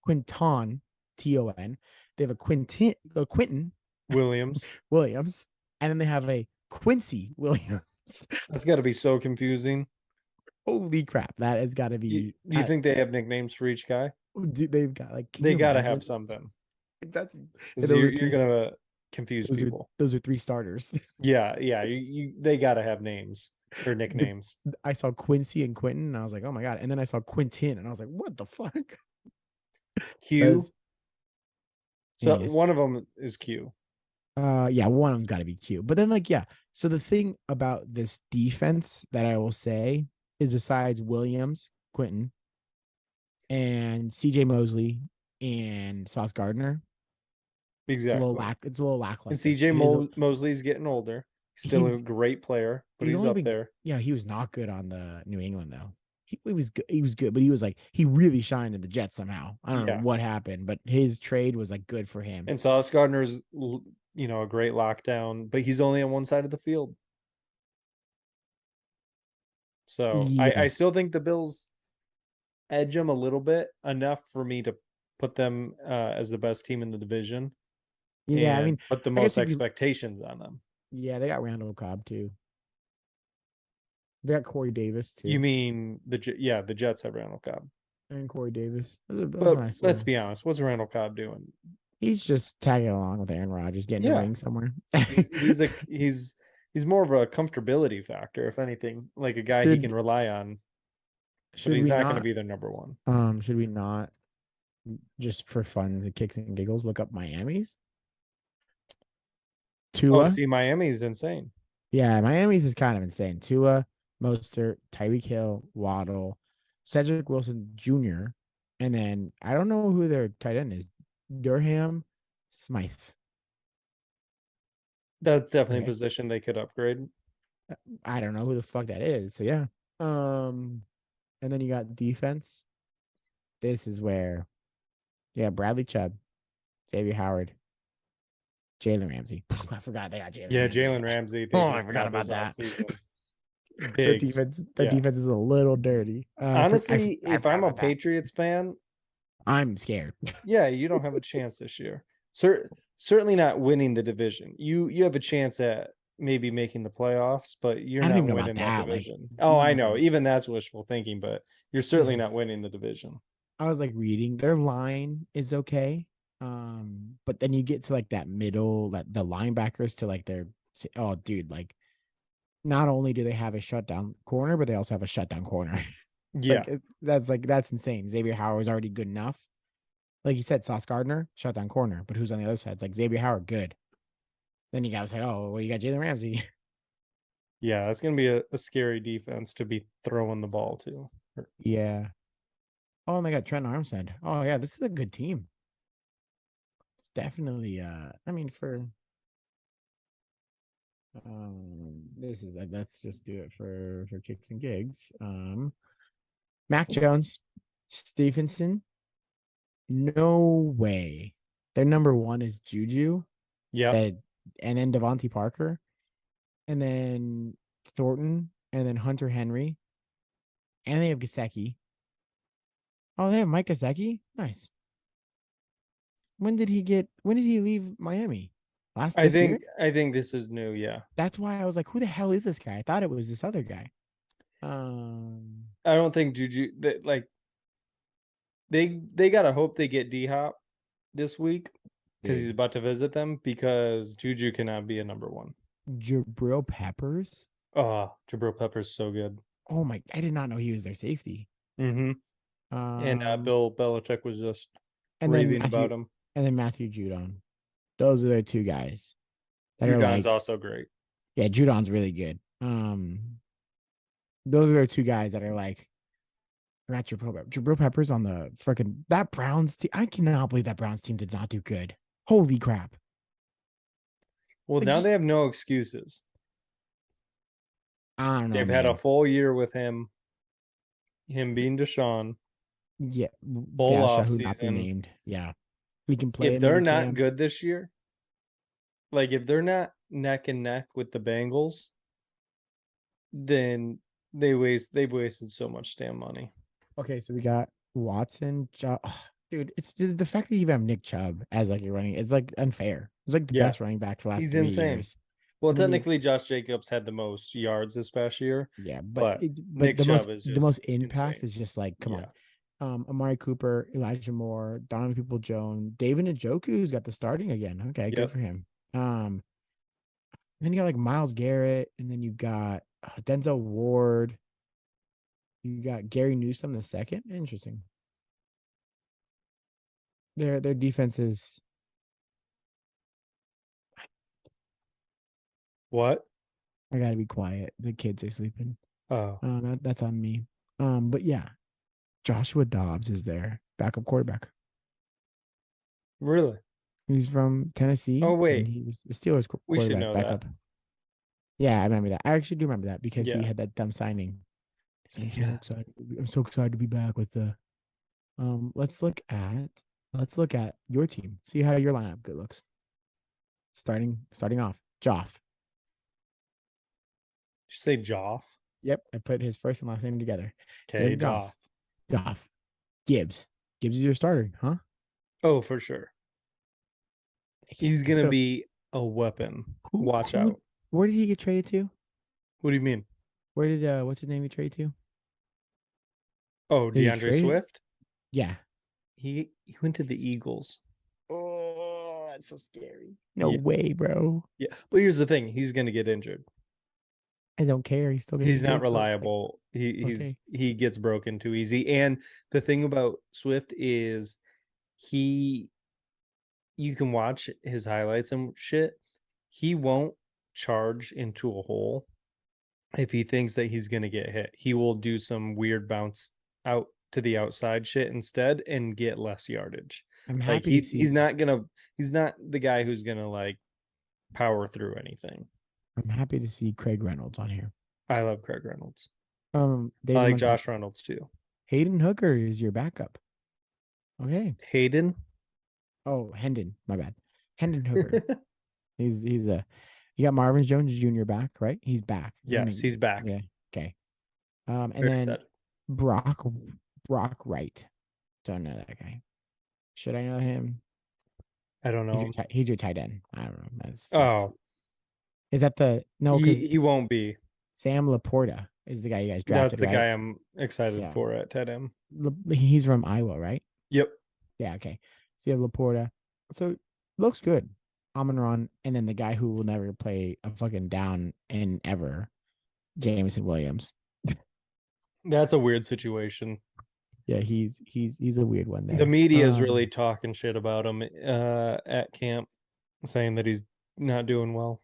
Quinton, Ton. They have a Quentin
Williams,
Williams, and then they have a Quincy Williams.
that's got to be so confusing.
Holy crap. That has got to
You,
be
you think they have nicknames for each guy?
dude, they've got like can
They
you
got to have
imagine?
something.
That's
Because
those are
you're
three
gonna confuse
those are
people.
those are three starters.
Yeah. They got to have names or
the
nicknames.
I saw Quincy and Quentin, and I was like, oh my god. And then I saw Quintin, and I was like, what the fuck?
Q.
Because
So
anyways,
one of them is Q.
yeah, one of them's got to be cute. But then, like, yeah. So the thing about this defense that I will say is, besides Williams, Quentin, and C.J. Mosley and Sauce Gardner,
Exactly.
It's a little
And
lackluster.
CJ
It is.
Mosley's getting older. He's still a
He's
great player, but
he's
he's
only
up
been.
there.
Yeah, he was not good on the New England though. He was good. He was good, but he was like he really shined in the Jets somehow. I don't know
Yeah.
what happened, but his trade was like good for him.
And Sauce Gardner's, a great lockdown, but he's only on one side of the field. So I
Yes.
still think the Bills edge them a little bit, enough for me to put them as the best team in the division
Yeah, I
and
mean,
put the
I guess
most
you could.
expectations on them.
Yeah, they got Randall Cobb too. They got Corey Davis
You
too,
mean the Jets have Randall Cobb.
and Corey Davis. That's a
But
nice
let's
little.
be honest, what's Randall Cobb doing?
He's just tagging along with Aaron Rodgers, getting a
Yeah,
ring somewhere.
he's more of a comfortability factor, if anything, like a guy he
should
can rely on, but
should
he's
we
not going to
not?
be their number one.
Should we not just for funs and kicks and giggles look up Miami's
Oh,
Tua?
see, Miami's insane.
Yeah, Miami's is kind of insane. Tua, Mostert, Tyreek Hill, Waddle, Cedric Wilson Jr., and then I don't know who their tight end is. Durham Smythe.
That's definitely a
Okay.
position they could upgrade.
I don't know who the fuck that is. So yeah. Um, and then you got defense. This is where Bradley Chubb, Xavier Howard, Jalen Ramsey. I forgot they got Jalen
Yeah,
Ramsey.
Jalen Ramsey, they
Oh, I
just
forgot
got
about
this
that.
offseason.
The
Big. Yeah.
defense is a little dirty.
Honestly,
I
if
forgot
I'm a
about that.
Patriots fan,
I'm scared.
yeah, you don't have a chance this year. Certainly not winning the division. You have a chance at maybe making the playoffs, but you're
I don't
not
even know about
winning that
that. Like
division. Oh, I
these,
know. Even that's wishful thinking, but you're
this
certainly
is.
not winning the division.
I was like reading their line is okay, but then you get to like that middle, that the linebackers to like their. Oh, dude, like not only do they have a shutdown corner, but they also have a shutdown corner.
Yeah.
That's insane. Xavier Howard is already good enough. Like you said, Sauce Gardner, shutdown corner, but who's on the other side? It's like Xavier Howard, good. Then you gotta say, oh, well, you got Jalen Ramsey.
Yeah, it's gonna be a scary defense to be throwing the ball to.
Yeah. Oh, and they got Trent Armstead. Oh yeah, this is a good team. It's definitely I mean for this is let's just do it for kicks and gigs. Mac Jones, Stevenson, no way. Their number one is Juju,
Yep.
that and then Devontae Parker, and then Thornton, and then Hunter Henry, and they have Gasecki. Oh, they have Mike Gesicki? Nice. When did he leave Miami? Last
I
this year?
think I think this is new, yeah.
That's why I was like, who the hell is this guy? I thought it was this other guy. Um
I don't think Juju like they gotta hope they get D Hop this week because he's
dude,
about to visit them because Juju cannot be a number one.
Jabril Peppers.
Oh, Jabril Peppers so good.
Oh my, I did not know he was their safety.
Mm-hmm. And
Um
Bill Belichick was just
and then
raving
Matthew
about him.
Matthew Judon. Those are their two guys that are
Judon's
like,
also great.
yeah, Judon's really good. Those are their two guys that are like, forgot Jabril Peppers on the freaking that Browns team. I cannot believe that Browns team did not do good. Holy crap.
Well,
Like
now they
just
have no excuses.
I don't know,
They've had a
man.
full year with him being Deshaun,
Yeah,
full
Dasha,
off
who not be
season.
named. Yeah, he can play
If
in
they're
mini
not
camps.
good this year, like if they're not neck and neck with the Bengals, then they've wasted so much damn money.
Okay, so we got Watson, dude. It's just the fact that you have Nick Chubb as like your running. It's like unfair. It's like the
Yeah,
best running back for the last
he's
3 years.
insane. Well,
And then you,
technically, Josh Jacobs had the most yards this past year,
yeah,
but
but
Nick Chubb is
the most
just
impact
insane.
is just like, come on.
Yeah.
Amari Cooper, Elijah Moore, Donovan People Jones, David Njoku, who's got the starting again. Okay, good
Yep.
for him. Then you got like Miles Garrett, and then you've got Denzel Ward. You got Gary Newsom the second. Interesting. Their defense is.
What?
I gotta be quiet. The kids are sleeping.
Oh,
That's on me. But yeah, Joshua Dobbs is their backup quarterback.
really?
He's from
Oh,
Tennessee, and
wait.
he was the Steelers
We should
quarterback
know that.
backup. Yeah, I remember that. I actually do remember that because he
Yeah.
had that dumb signing. So I'm so
Yeah.
excited. I'm so excited to be back with the. Let's look at your team. See how your lineup good looks. Starting off, Joff.
Did you say Joff?
Yep, I put his first and last name together.
Okay,
Jared Goff.
Joff.
Goff. Gibbs. Gibbs is your starter, huh?
Oh, for sure. He's
I
gonna
still
be a weapon. Watch
who
out.
where did he get traded to?
What do you mean?
Where did what's his name he traded to?
Oh,
Did he
DeAndre
trade it?
Swift?
Yeah.
He went to the Eagles.
Oh, that's so scary. No
Yeah.
way, bro.
Yeah. But here's the thing, he's gonna get injured.
I don't care. He's still getting
He's not
paid for like
reliable.
okay.
He gets broken too easy. And the thing about Swift is he you can watch his highlights and shit. He won't charge into a hole. if he thinks that he's going to get hit, he will do some weird bounce out to the outside shit instead and get less yardage.
I'm
Like
happy to
he's not the guy who's going to like power through anything.
see Craig Reynolds on here.
I love Craig Reynolds. I
David
like
Montgomery.
Josh Reynolds too.
Hayden Hooker is your backup. Okay.
Hayden.
Oh, Hendon. My bad. Hendon Hooker. He's a. You got Marvin Jones Jr. back, right? He's back.
Yes, he's back.
Yeah. Okay. And
Very
then
excited.
Brock Wright. Don't know that guy. Should I know him?
I don't know.
He's your tight end. I don't know.
Oh,
is that the no? Because
he won't be.
Sam Laporta is the guy you guys
That's
drafted,
the
right?
guy I'm excited
Yeah.
for at tight end.
He's from Iowa, right?
Yep.
Yeah. Okay. So you have Laporta. So looks good. Amon-Ra, and then the guy who will never play a fucking down in ever, Jameson Williams.
That's a weird situation.
Yeah, he's a weird one there.
The media is really talking shit about him at camp, saying that he's not doing well.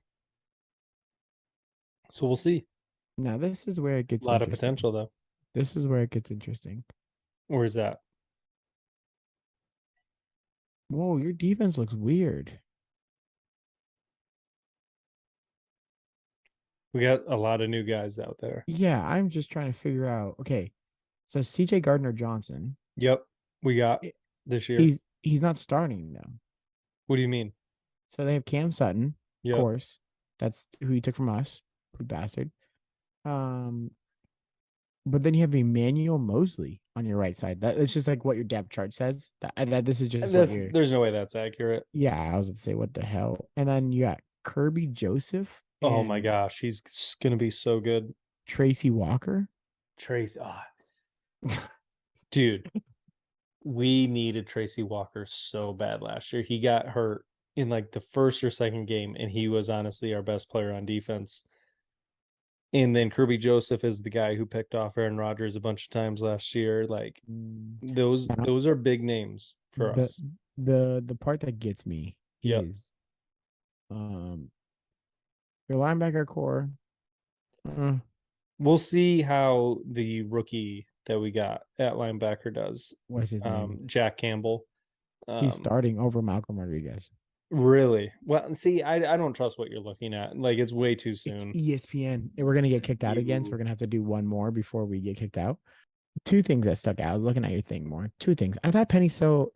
So we'll see.
Now this is where it gets
A lot of potential though.
This is where it gets interesting.
Where's that?
Whoa, your defense looks weird.
We got a lot of new guys out there.
Yeah, I'm just trying to figure out. Okay, so CJ Gardner Johnson.
Yep, we got this year.
He's not starting though.
What do you mean?
So they have Cam Sutton,
Yep.
of course. That's who he took from us, you bastard. But then you have Emmanuel Mosley on your right side. That's just like what your depth chart says. That this is just
there's no way that's accurate.
Yeah, I was going to say what the hell. And then you got Kirby Joseph.
Oh my gosh, he's gonna be so good.
Tracy Walker.
Dude, we needed Tracy Walker so bad last year. He got hurt in like the first or second game, and he was honestly our best player on defense. And then Kirby Joseph is the guy who picked off Aaron Rodgers a bunch of times last year. Like those are big names for us.
The part that gets me is your linebacker core.
We'll see how the rookie that we got at linebacker does.
What's his name?
Jack Campbell.
He's starting over Malcolm Rodriguez.
Really? Well, see, I don't trust what you're looking at. Like, it's way too soon.
It's ESPN. And we're gonna get kicked out again, so we're gonna have to do one more before we get kicked out. Two things that stuck out. I was looking at your thing more. Two things. I thought Penny Sewell.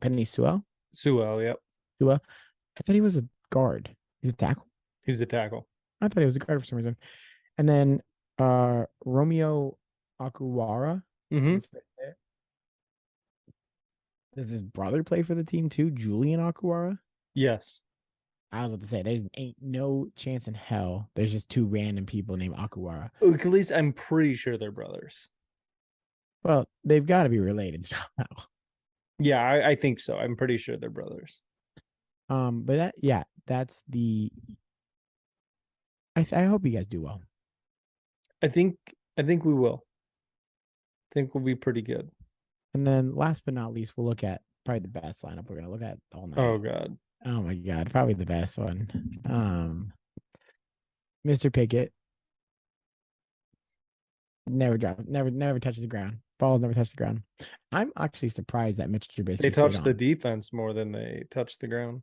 Penny Sewell.
Sewell, yep.
Sewell. I thought he was a guard. He's a tackle.
He's the tackle.
I thought he was a guard for some reason. And then Romeo Akuwara.
Mm-hmm.
Does his brother play for the team too? Julian Akuwara?
Yes.
I was about to say, there's ain't no chance in hell there's just two random people named Akuwara.
At least I'm pretty sure they're brothers.
Well, they've got to be related somehow.
Yeah, I think so. I'm pretty sure they're brothers.
But that's the. I hope you guys do well.
I think we will. I think we'll be pretty good.
And then last but not least, we'll look at probably the best lineup we're gonna look at all night.
Oh God.
Oh my God, probably the best one. Mr. Pickett never touches the ground. Balls never touch the ground. I'm actually surprised that Mitch Trubisky.
They touch the defense more than they touch the ground.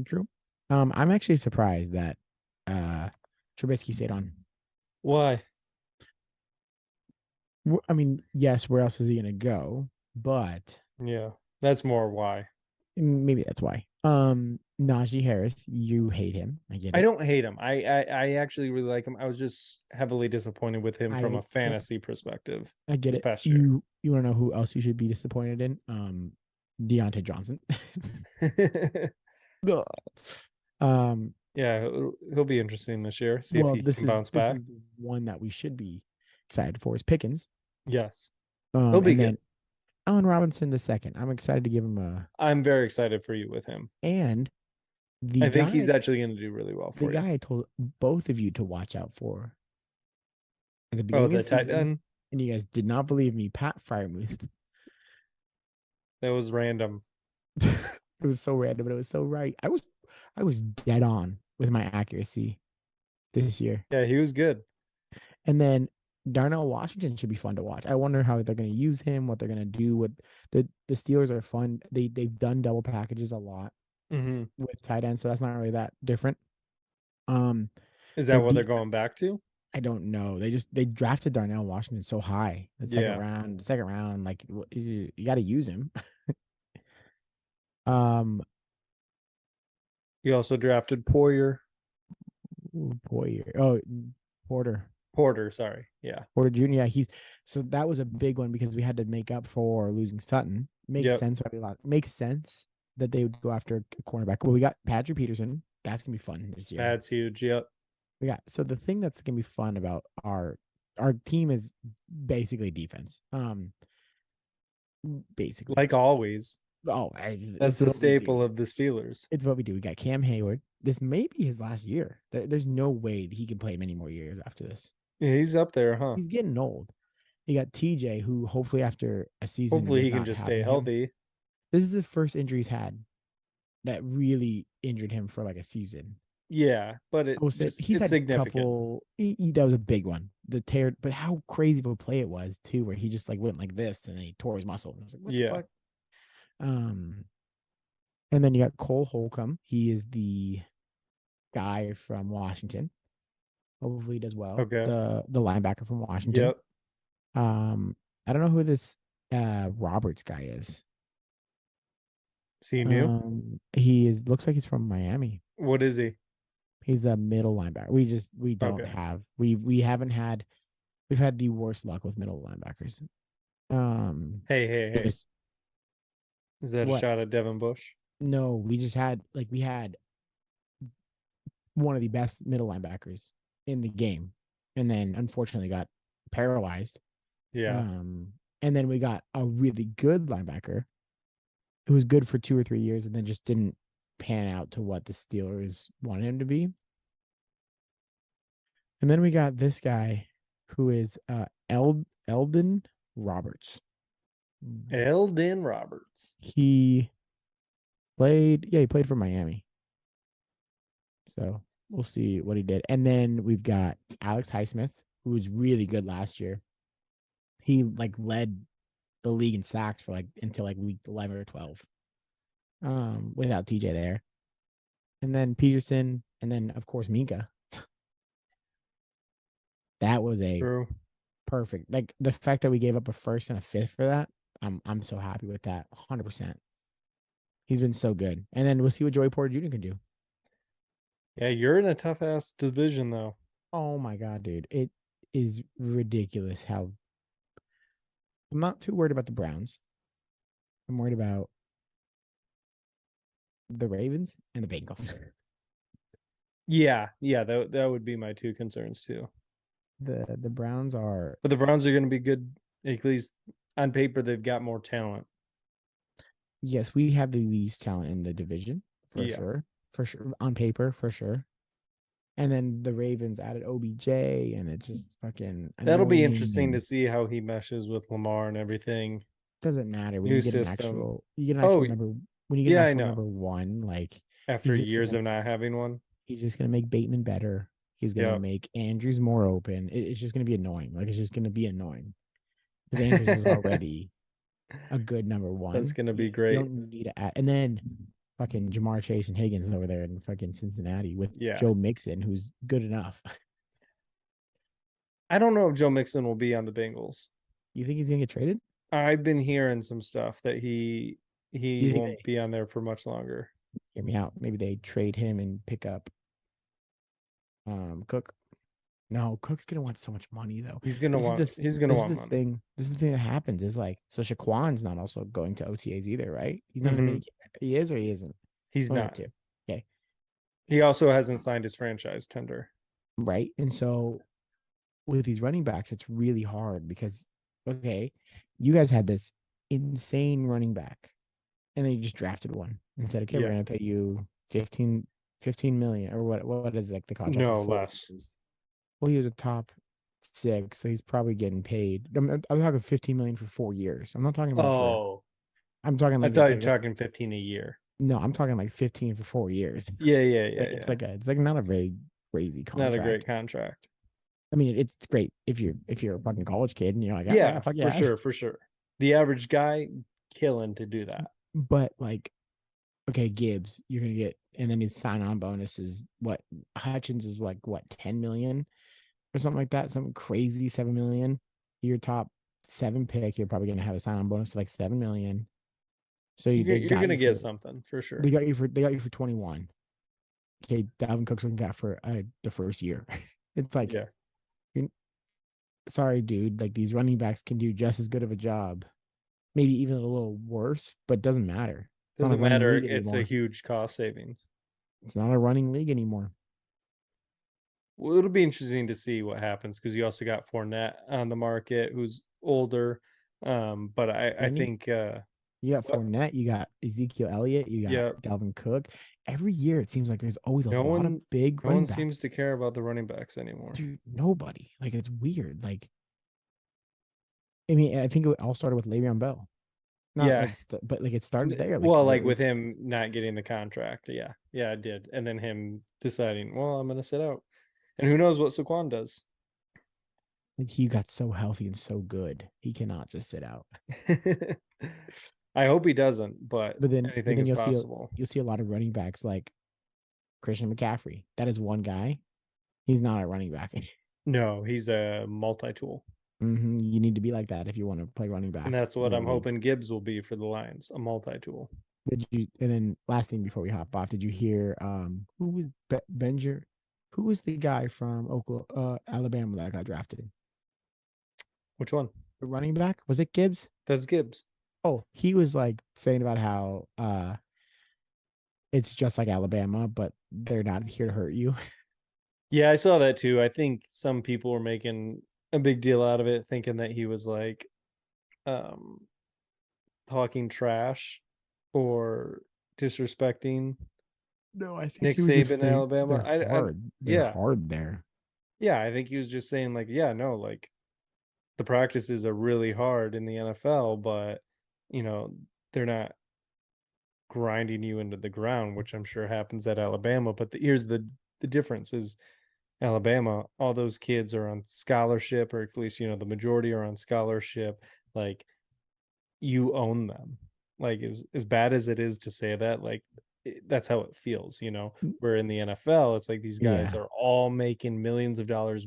True. I'm actually surprised that Trubisky stayed on.
Why?
I mean, yes, where else is he gonna go? But
yeah, that's more why.
Maybe that's why. Najee Harris, you hate him. I get it.
I don't hate him. I actually really like him. I was just heavily disappointed with him from a fantasy perspective.
I get it. You want to know who else you should be disappointed in? Deontay Johnson.
Yeah, he'll be interesting this year. See if he can bounce back.
This is the one that we should be excited for is Pickens.
Yes. He'll be good.
Allen Robinson II. I'm excited to give him a.
I'm very excited for you with him.
And
I think he's actually going to do really well for you.
The guy I told both of you to watch out for at the beginning of the season, and you guys did not believe me. Pat Fryermuth.
That was random.
It was so random, but it was so right. I was dead on with my accuracy this year.
Yeah, he was good.
And then Darnell Washington should be fun to watch. I wonder how they're going to use him, what they're going to do with the Steelers are fun. They've done double packages a lot
Hmm.
with tight ends, so that's not really that different. Um,
Is
their
that what they're going
defense,
back to?
I don't know. They drafted Darnell Washington so high, the
Yeah.
second round. Like, you got to use him. Um,
He also drafted Poyer.
boy, oh Porter,
Porter, sorry. Yeah.
Porter Jr. Yeah, he's so that was a big one because we had to make up for losing Sutton. Makes
Yep.
sense. Makes sense that they would go after a cornerback. Well, we got Patrick Peterson. That's gonna be fun this year.
That's huge. Yep.
We got so the thing that's gonna be fun about our team is basically defense. Basically.
Like always.
Oh,
That's
it's
the
what we do.
staple of the Steelers.
It's what we do. We got Cam Hayward. This may be his last year. There's no way that he can play many more years after this.
Yeah, he's up there, huh?
He's getting old. You got TJ, who hopefully after a season
Hopefully
with
he can
not
just stay
having him,
healthy.
this is the first injury he's had that really injured him for like a season.
Yeah, but
I will say he's
it's
had a
significant.
couple. That was a big one. The tear, but how crazy of a play it was too, where he just like went like this and then he tore his muscle. I was like, what the
Yeah.
fuck? Um, and then you got Cole Holcomb. He is the guy from Washington. Hopefully he does well.
Okay.
The linebacker from Washington.
Yep.
Um, I don't know who this Roberts guy is.
See new.
He is looks like he's from Miami.
What is he?
He's a middle linebacker. We don't
Okay.
have we haven't had we've had the worst luck with middle linebackers.
Hey.
Just
Is that a
what?
shot at Devin Bush?
No, we had one of the best middle linebackers in the game, and then unfortunately got paralyzed.
Yeah.
And then we got a really good linebacker who was good for 2 or 3 years, and then just didn't pan out to what the Steelers wanted him to be. And then we got this guy who is Eldon Roberts.
Eldon Roberts.
He he played for Miami. So we'll see what he did. And then we've got Alex Highsmith, who was really good last year. He like led the league in sacks for like until like week 11 or 12. Without TJ there. And then Peterson, and then of course Minka. That was a
True.
perfect. Like the fact that we gave up a first and a fifth for that, I'm so happy with that. 100%. He's been so good. And then we'll see what Joey Porter Jr. can do.
Yeah, you're in a tough ass division though.
Oh my god, dude. It is ridiculous how I'm not too worried about the Browns. I'm worried about the Ravens and the Bengals.
Yeah, that would be my two concerns too.
The Browns are,
But the Browns are going to be good. At least on paper, they've got more talent.
yes, we have the least talent in the division for
Yeah.
sure. For sure. On paper, for sure. And then the Ravens added OBJ, and it's just fucking
That'll be
annoying.
interesting to see how he meshes with Lamar and everything.
Doesn't matter when
New system.
you get an
Oh,
actual number when you get an
yeah, I
actual
know.
number one, like
After years of not having one.
he's just gonna make Bateman better. He's gonna
Yep.
make Andrews more open. It's just gonna be annoying. Like it's just gonna be annoying. Because Andrews is already a good number one.
That's gonna be
You
great.
don't need to add, and then fucking Jamar Chase and Higgins over there in fucking Cincinnati with Joe Mixon, who's good enough.
I don't know if Joe Mixon will be on the Bengals.
You think he's gonna get traded?
I've been hearing some stuff that he
Do you think
won't be on there for much longer.
hear me out? Maybe they trade him and pick up Cook. No, Cook's gonna want so much money though.
He's gonna want money.
This is the thing that happens is like so Shaquan's not also going to OTAs either, right? He's not
Mhm.
in a mini camp. He is or he isn't.
He's
One or
not.
two. Okay.
He also hasn't signed his franchise tender.
Right. And so with these running backs, it's really hard because okay, you guys had this insane running back, and then you just drafted one and said, okay, we're gonna pay you 15 million or what is like the contract?
No, less.
Well, he was a top 6, so he's probably getting paid. I'm talking 15 million for 4 years. I'm not talking about
Oh,
I'm talking
I
like
thought
it's
you
like
were talking 15 a year.
No, I'm talking like 15 for 4 years.
Yeah, yeah, yeah,
Like
yeah.
it's like not a very crazy
Not a great
contract.
contract.
I mean, it's great if you're a fucking college kid and you're like, oh yeah,
Yeah,
fuck
for
yeah.
sure, for sure. The average guy killing to do that.
But like, okay, Gibbs, you're gonna get, and then his sign-on bonus is what Hutchins is like what 10 million or something like that, something crazy, 7 million. Your top seven pick, you're probably gonna have a sign-on bonus of like 7 million. So they
You're
got
gonna
you
get
for
something for sure.
they got you for 21. Okay, Dalvin Cook's looking at for the first year. It's like,
Yeah.
sorry, dude. Like these running backs can do just as good of a job, maybe even a little worse, but it doesn't matter. It's not a
Doesn't
running
matter.
league
It's a
anymore.
huge cost savings.
It's not a running league anymore.
Well, it'll be interesting to see what happens because you also got Fournette on the market, who's older. But I
And
think
you got
what
Fournette, you got Ezekiel Elliott, you got
yeah,
Dalvin Cook. Every year, it seems like there's always a
no
lot of
one
big
no one
running
seems
backs.
to care about the running backs anymore.
Dude, nobody. Like it's weird. Like I mean, I think it all started with Le'Veon Bell. Not
Yeah.
like, but like it started there. Like
Well,
there
like with
was
him not getting the contract. Yeah. Yeah, it did. And then him deciding, well, I'm gonna sit out. And who knows what Saquon does.
like he got so healthy and so good, he cannot just sit out.
I hope he doesn't, but
But
anything
then
is possible.
you'll see a lot of running backs like Christian McCaffrey. That is one guy. He's not a running back.
No, he's a multi-tool.
You need to be like that if you want to play running
And
back
that's what
in a
I'm
league.
hoping Gibbs will be for the Lions, a multi-tool.
Did you? And then last thing before we hop off, did you hear who was Benger? Who was the guy from Oklahoma, Alabama that got drafted?
Which one?
The running back, was it Gibbs?
That's Gibbs.
Oh, he was like saying about how it's just like Alabama, but they're not here to hurt you.
Yeah, I saw that too. I think some people were making a big deal out of it, thinking that he was like um talking trash or disrespecting
No, I think
Nick
he was just
Saban in
saying
Alabama.
they're
Yeah.
hard there.
Yeah, I think he was just saying like, yeah, no, like the practices are really hard in the NFL, but you know, they're not grinding you into the ground, which I'm sure happens at Alabama. But here's the difference is Alabama, all those kids are on scholarship, or at least the majority are on scholarship. Like you own them. Like as bad as it is to say that, like that's how it feels. Where in the NFL, it's like these guys
Yeah,
are all making millions of dollars.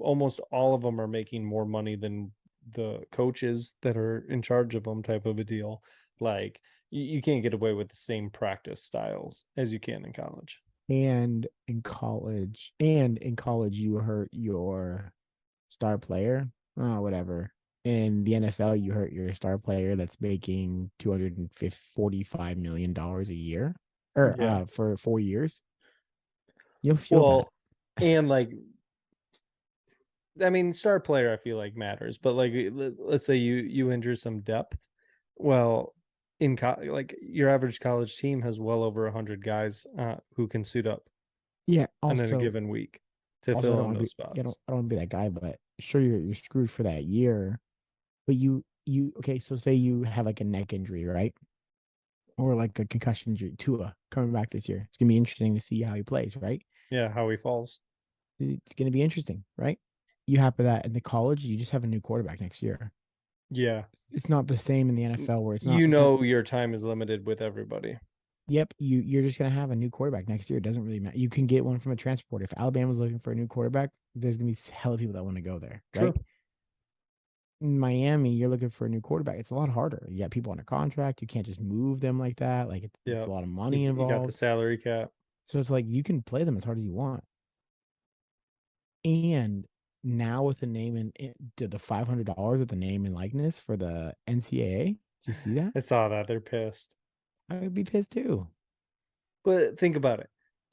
Almost all of them are making more money than the coaches that are in charge of them, type of a deal. Like you can't get away with the same practice styles as you can in college.
and in college, you hurt your star player, oh, whatever. In the NFL, you hurt your star player that's making $245 million a year, or
Yeah.
for 4 years. You'll feel that.
Well, and like I mean, star player I feel like matters, but like let's say you injure some depth. Well, like your average college team has well over 100 guys who can suit up
Yeah.
in a
Also,
given week to
I
fill
don't
in
want to
those
be,
spots.
I don't want to be that guy, but sure, you're screwed for that year. But okay. So say you have like a neck injury, right? Or like a concussion injury. Tua coming back this year. It's gonna be interesting to see how he plays, right?
Yeah, how he falls.
It's gonna be interesting, right? You have that in the college, you just have a new quarterback next year.
Yeah,
It's not the same in the NFL where it's not.
your time is limited with everybody.
Yep, you're just gonna have a new quarterback next year. It doesn't really matter. You can get one from a transport. If Alabama's looking for a new quarterback, there's gonna be hella people that want to go there,
True.
right? In Miami, you're looking for a new quarterback. It's a lot harder. You got people on a contract. You can't just move them like that. Like it's
Yeah,
a lot of money
you got the
involved.
salary cap.
So it's like you can play them as hard as you want. And now with the name and the $500 with the name and likeness for the NCAA, did you see that?
I saw that. They're pissed.
I would be pissed too.
But think about it.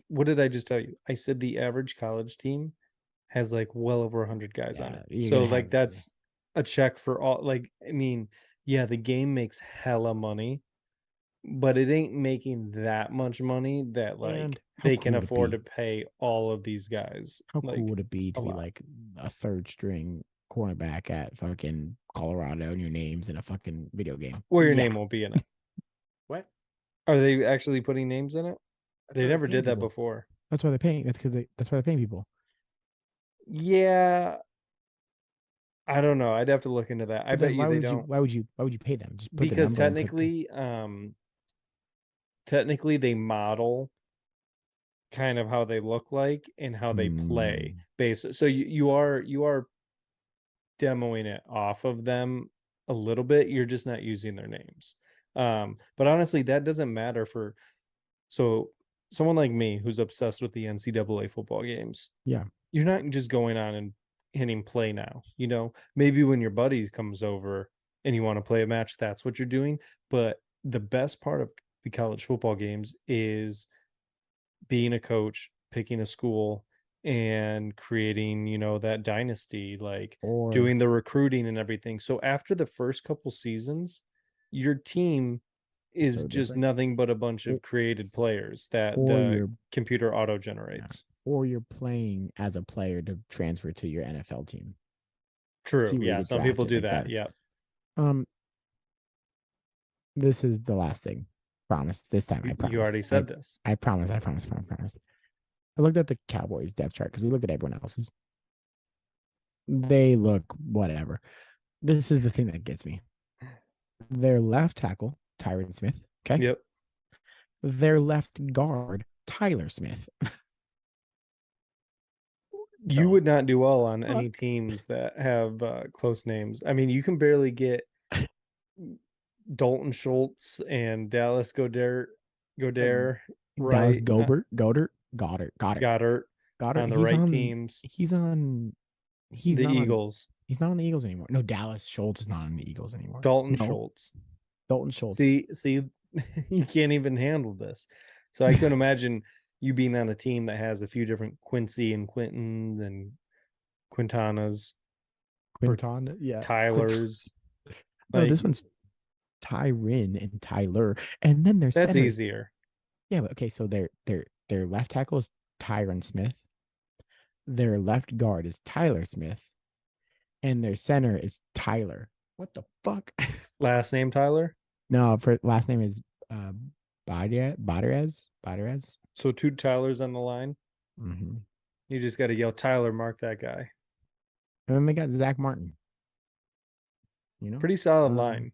What did I just tell you? I said the average college team has like well over 100 guys on
Yeah,
it.
you're
So
gonna
like
have
that's a check for all. Like I mean, yeah, the game makes hella money, but it ain't making that much money that like
and how
they
cool
can
would it
afford to
be?
pay all of these guys
How cool
like
would it be
a
to be
lot.
like a third string cornerback at fucking Colorado and your name's in a fucking video game?
Or your
Yeah.
name won't be in it.
What?
Are they actually putting names in it?
That's
They
why they're
never
paying
did that
people.
before.
That's why they're paying. That's why they're paying people.
Yeah, I don't know. I'd have to look into that. I
But
bet
then
you they don't
why would you pay them? Just put the
because
number and put the
technically they model kind of how they look like and how they play
Hmm.
based. So you are demoing it off of them a little bit. You're just not using their names. But honestly, that doesn't matter for so someone like me who's obsessed with the NCAA football games.
Yeah.
You're not just going on and hitting play now. Maybe when your buddy comes over and you want to play a match, that's what you're doing. But the best part of the college football games is being a coach, picking a school, and creating, that dynasty, like
Or
doing the recruiting and everything. So after the first couple seasons, your team is
so
just
different.
nothing but a bunch
Or,
of created players that
or
the
you're
computer auto
yeah.
generates.
Or you're playing as a player to transfer to your NFL team.
True.
See where you
Yeah.
get
Some people
drafted
do
like
that.
that.
Yep.
Um, this is the last thing. Promise. This time I
You
promise.
already said this.
I promise. I promise. I promise. I looked at the Cowboys depth chart because we looked at everyone else's. They look whatever. This is the thing that gets me. Their left tackle, Tyron Smith. Okay.
Yep.
Their left guard, Tyler Smith.
You
The
would not do well on any
fuck?
teams that have close names. I mean, you can barely get Dalton Schultz and Dallas Goddard
Dallas
right. Goddard
Goddard.
on the right teams.
He's on he's
The
not on
Eagles.
he's not on the Eagles anymore. No, Dallas Schultz is not on the Eagles anymore.
Dalton
No,
Schultz.
Dalton Schultz.
See, you can't even handle this. So I couldn't imagine you being on a team that has a few different Quincy and Quintons and Quintanas or
Quinton, yeah.
Tylers.
No,
Like
this one's Tyrin and Tyler. And then their
that's
centers.
easier.
Yeah, but okay, so their left tackle is Tyron Smith. Their left guard is Tyler Smith. And their center is Tyler. What the fuck?
Last name Tyler.
No, for last name is uh Baderez.
So two Tylers on the line.
Mm-hmm.
You just got to yell Tyler, mark that guy.
And then they got Zach Martin. You know,
Pretty solid
um,
line.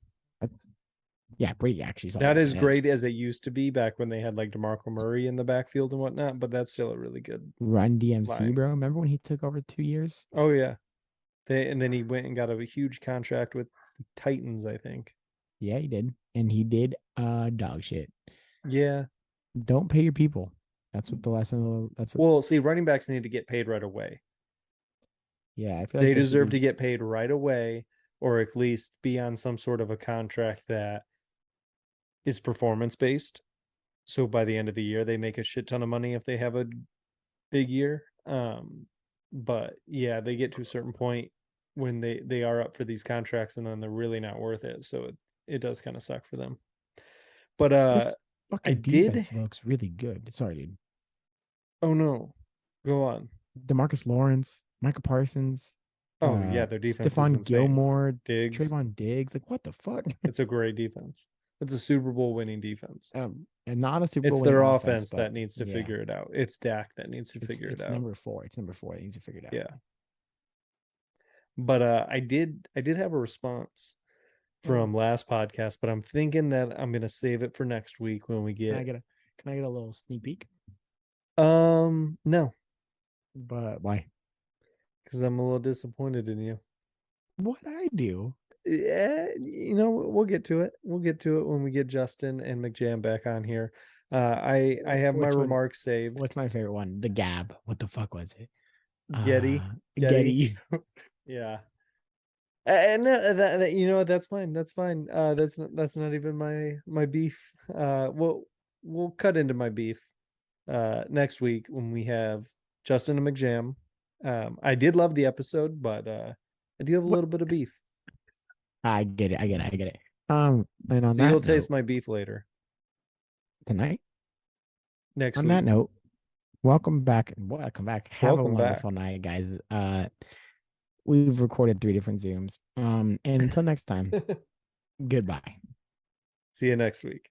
yeah, pretty actually
Not
solid.
as great as it used to be back when they had like DeMarco Murray in the backfield and whatnot, but that's still a really good
Run DMC,
line.
bro. Remember when he took over 2 years?
Oh yeah. And then he went and got a huge contract with the Titans, I think.
Yeah, he did, and he did dog shit.
Yeah.
Don't pay your people. That's what the lesson. That's what.
Well, see, running backs need to get paid right away.
Yeah, I feel like
They
they should
deserve
be.
to get paid right away, or at least be on some sort of a contract that is performance based. So by the end of the year, they make a shit ton of money if they have a big year. But yeah, they get to a certain point when they are up for these contracts, and then they're really not worth it. So it does kind of suck for them. But
This
I
fucking
did.
defense looks really good. Sorry, dude.
Oh no, go on.
Demarcus Lawrence, Michael Parsons,
Oh yeah, their defense is
Stephon
insane.
Gilmore,
Diggs,
Trayvon Diggs. Like, what the fuck?
it's a great defense. It's a Super Bowl winning defense.
And not a Super
It's
Bowl winning
their
offense,
offense
but
that needs to
yeah,
figure it out. It's Dak that needs to figure it
it's
out.
number 4. It's number 4. They need to figure it out.
Yeah. But I did have a response
Oh,
from last podcast, but I'm thinking that I'm gonna save it for next week when we
can I
get
get a can I get a little sneak peek?
no,
But why?
because I'm a little disappointed in you.
What I do?
Yeah, we'll get to it. We'll get to it when we get Justin and McJam back on here. I have my
Which one?
remarks saved.
What's my favorite one? The Gab. What the fuck was it?
Getty, Getty,
Getty.
yeah. And that you know what? That's fine. That's fine. That's not even my beef. We'll cut into my beef next week when we have Justin and McJam. I did love the episode, but I do have a
What?
little bit of beef.
I get it. I get it. I get it. And on
So you'll
that
taste
note,
my beef later
tonight.
next
On that
week.
note, welcome back. Welcome back. Have a
Welcome
wonderful
back.
night, guys. We've recorded 3 different Zooms. And until next time, goodbye.
See you next week.